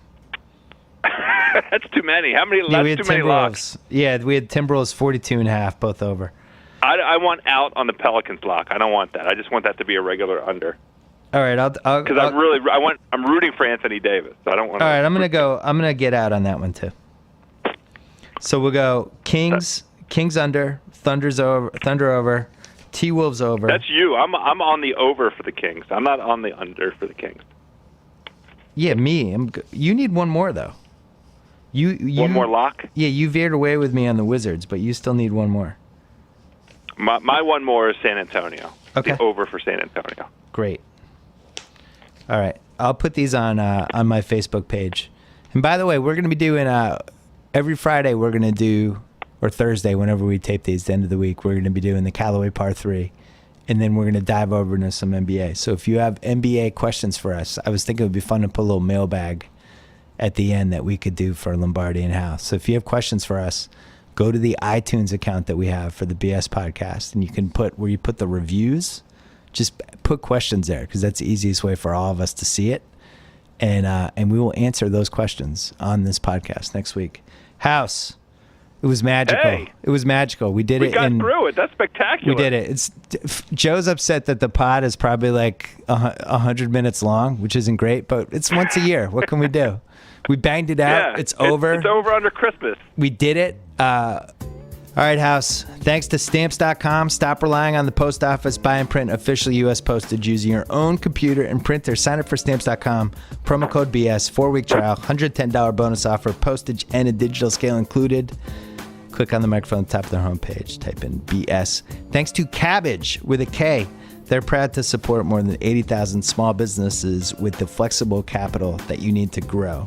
That's too many. How many? Yeah, we had too many locks. Yeah, we had Timberwolves 42.5, both over. I want out on the Pelicans lock. I don't want that. I just want that to be a regular under. All right, because I'm rooting for Anthony Davis. So I don't want. All right, I'm gonna get out on that one too. So we'll go Kings under, Thunder over, T-Wolves over. That's you. I'm on the over for the Kings. I'm not on the under for the Kings. Yeah, me. You need one more though. You one more lock? Yeah, you veered away with me on the Wizards, but you still need one more. My one more is San Antonio. Okay. The over for San Antonio. Great. All right. I'll put these on my Facebook page. And by the way, we're going to be doing every Friday we're going to do, or Thursday whenever we tape these, the end of the week, we're going to be doing the Callaway Par 3. And then we're going to dive over into some NBA. So if you have NBA questions for us, I was thinking it would be fun to put a little mailbag at the end that we could do for Lombardi and House. So if you have questions for us, go to the iTunes account that we have for the BS podcast, and you can put where you put the reviews, just put questions there because that's the easiest way for all of us to see it. And we will answer those questions on this podcast next week. House, it was magical. Hey, it was magical. We did it. We got through it. That's spectacular. We did it. Joe's upset that the pod is probably like 100 minutes long, which isn't great, but it's once a year. What can we do? We banged it out. Yeah, it's over. It's over under Christmas. We did it. All right, House. Thanks to Stamps.com. Stop relying on the post office. Buy and print official U.S. postage using your own computer and printer. Sign up for Stamps.com. Promo code BS. 4-week trial. $110 bonus offer. Postage and a digital scale included. Click on the microphone at the top of their homepage. Type in BS. Thanks to Cabbage with a K. They're proud to support more than 80,000 small businesses with the flexible capital that you need to grow.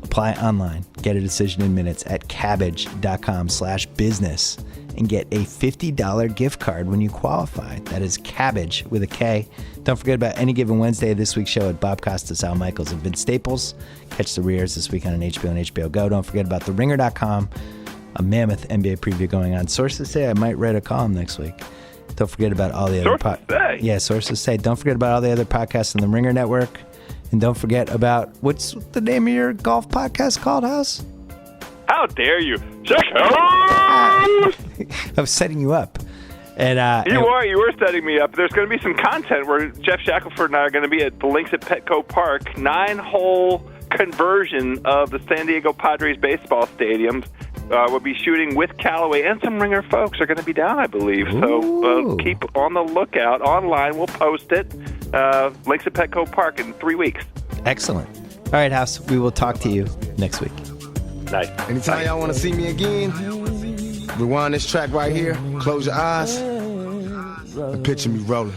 Apply online. Get a decision in minutes at cabbage.com/business and get a $50 gift card when you qualify. That is Cabbage with a K. Don't forget about Any Given Wednesday, this week's show at Bob Costas, Al Michaels, and Vince Staples. Catch the rears this weekend on HBO and HBO Go. Don't forget about TheRinger.com, a mammoth NBA preview going on. Sources say I might write a column next week. Don't forget about all the other sources say. Don't forget about all the other podcasts on the Ringer Network. And don't forget about, what's the name of your golf podcast called, House? How dare you? Check I was setting you up. And you were setting me up. There's going to be some content where Jeff Shackelford and I are going to be at the Links at Petco Park, 9-hole conversion of the San Diego Padres baseball stadium. We'll be shooting with Callaway, and some Ringer folks are going to be down, I believe. Ooh. So keep on the lookout. Online, we'll post it. Links at Petco Park in 3 weeks. Excellent. All right, House, we will talk to you next week. Nice. Anytime y'all want to see me again, rewind this track right here, close your eyes, and picture me rolling.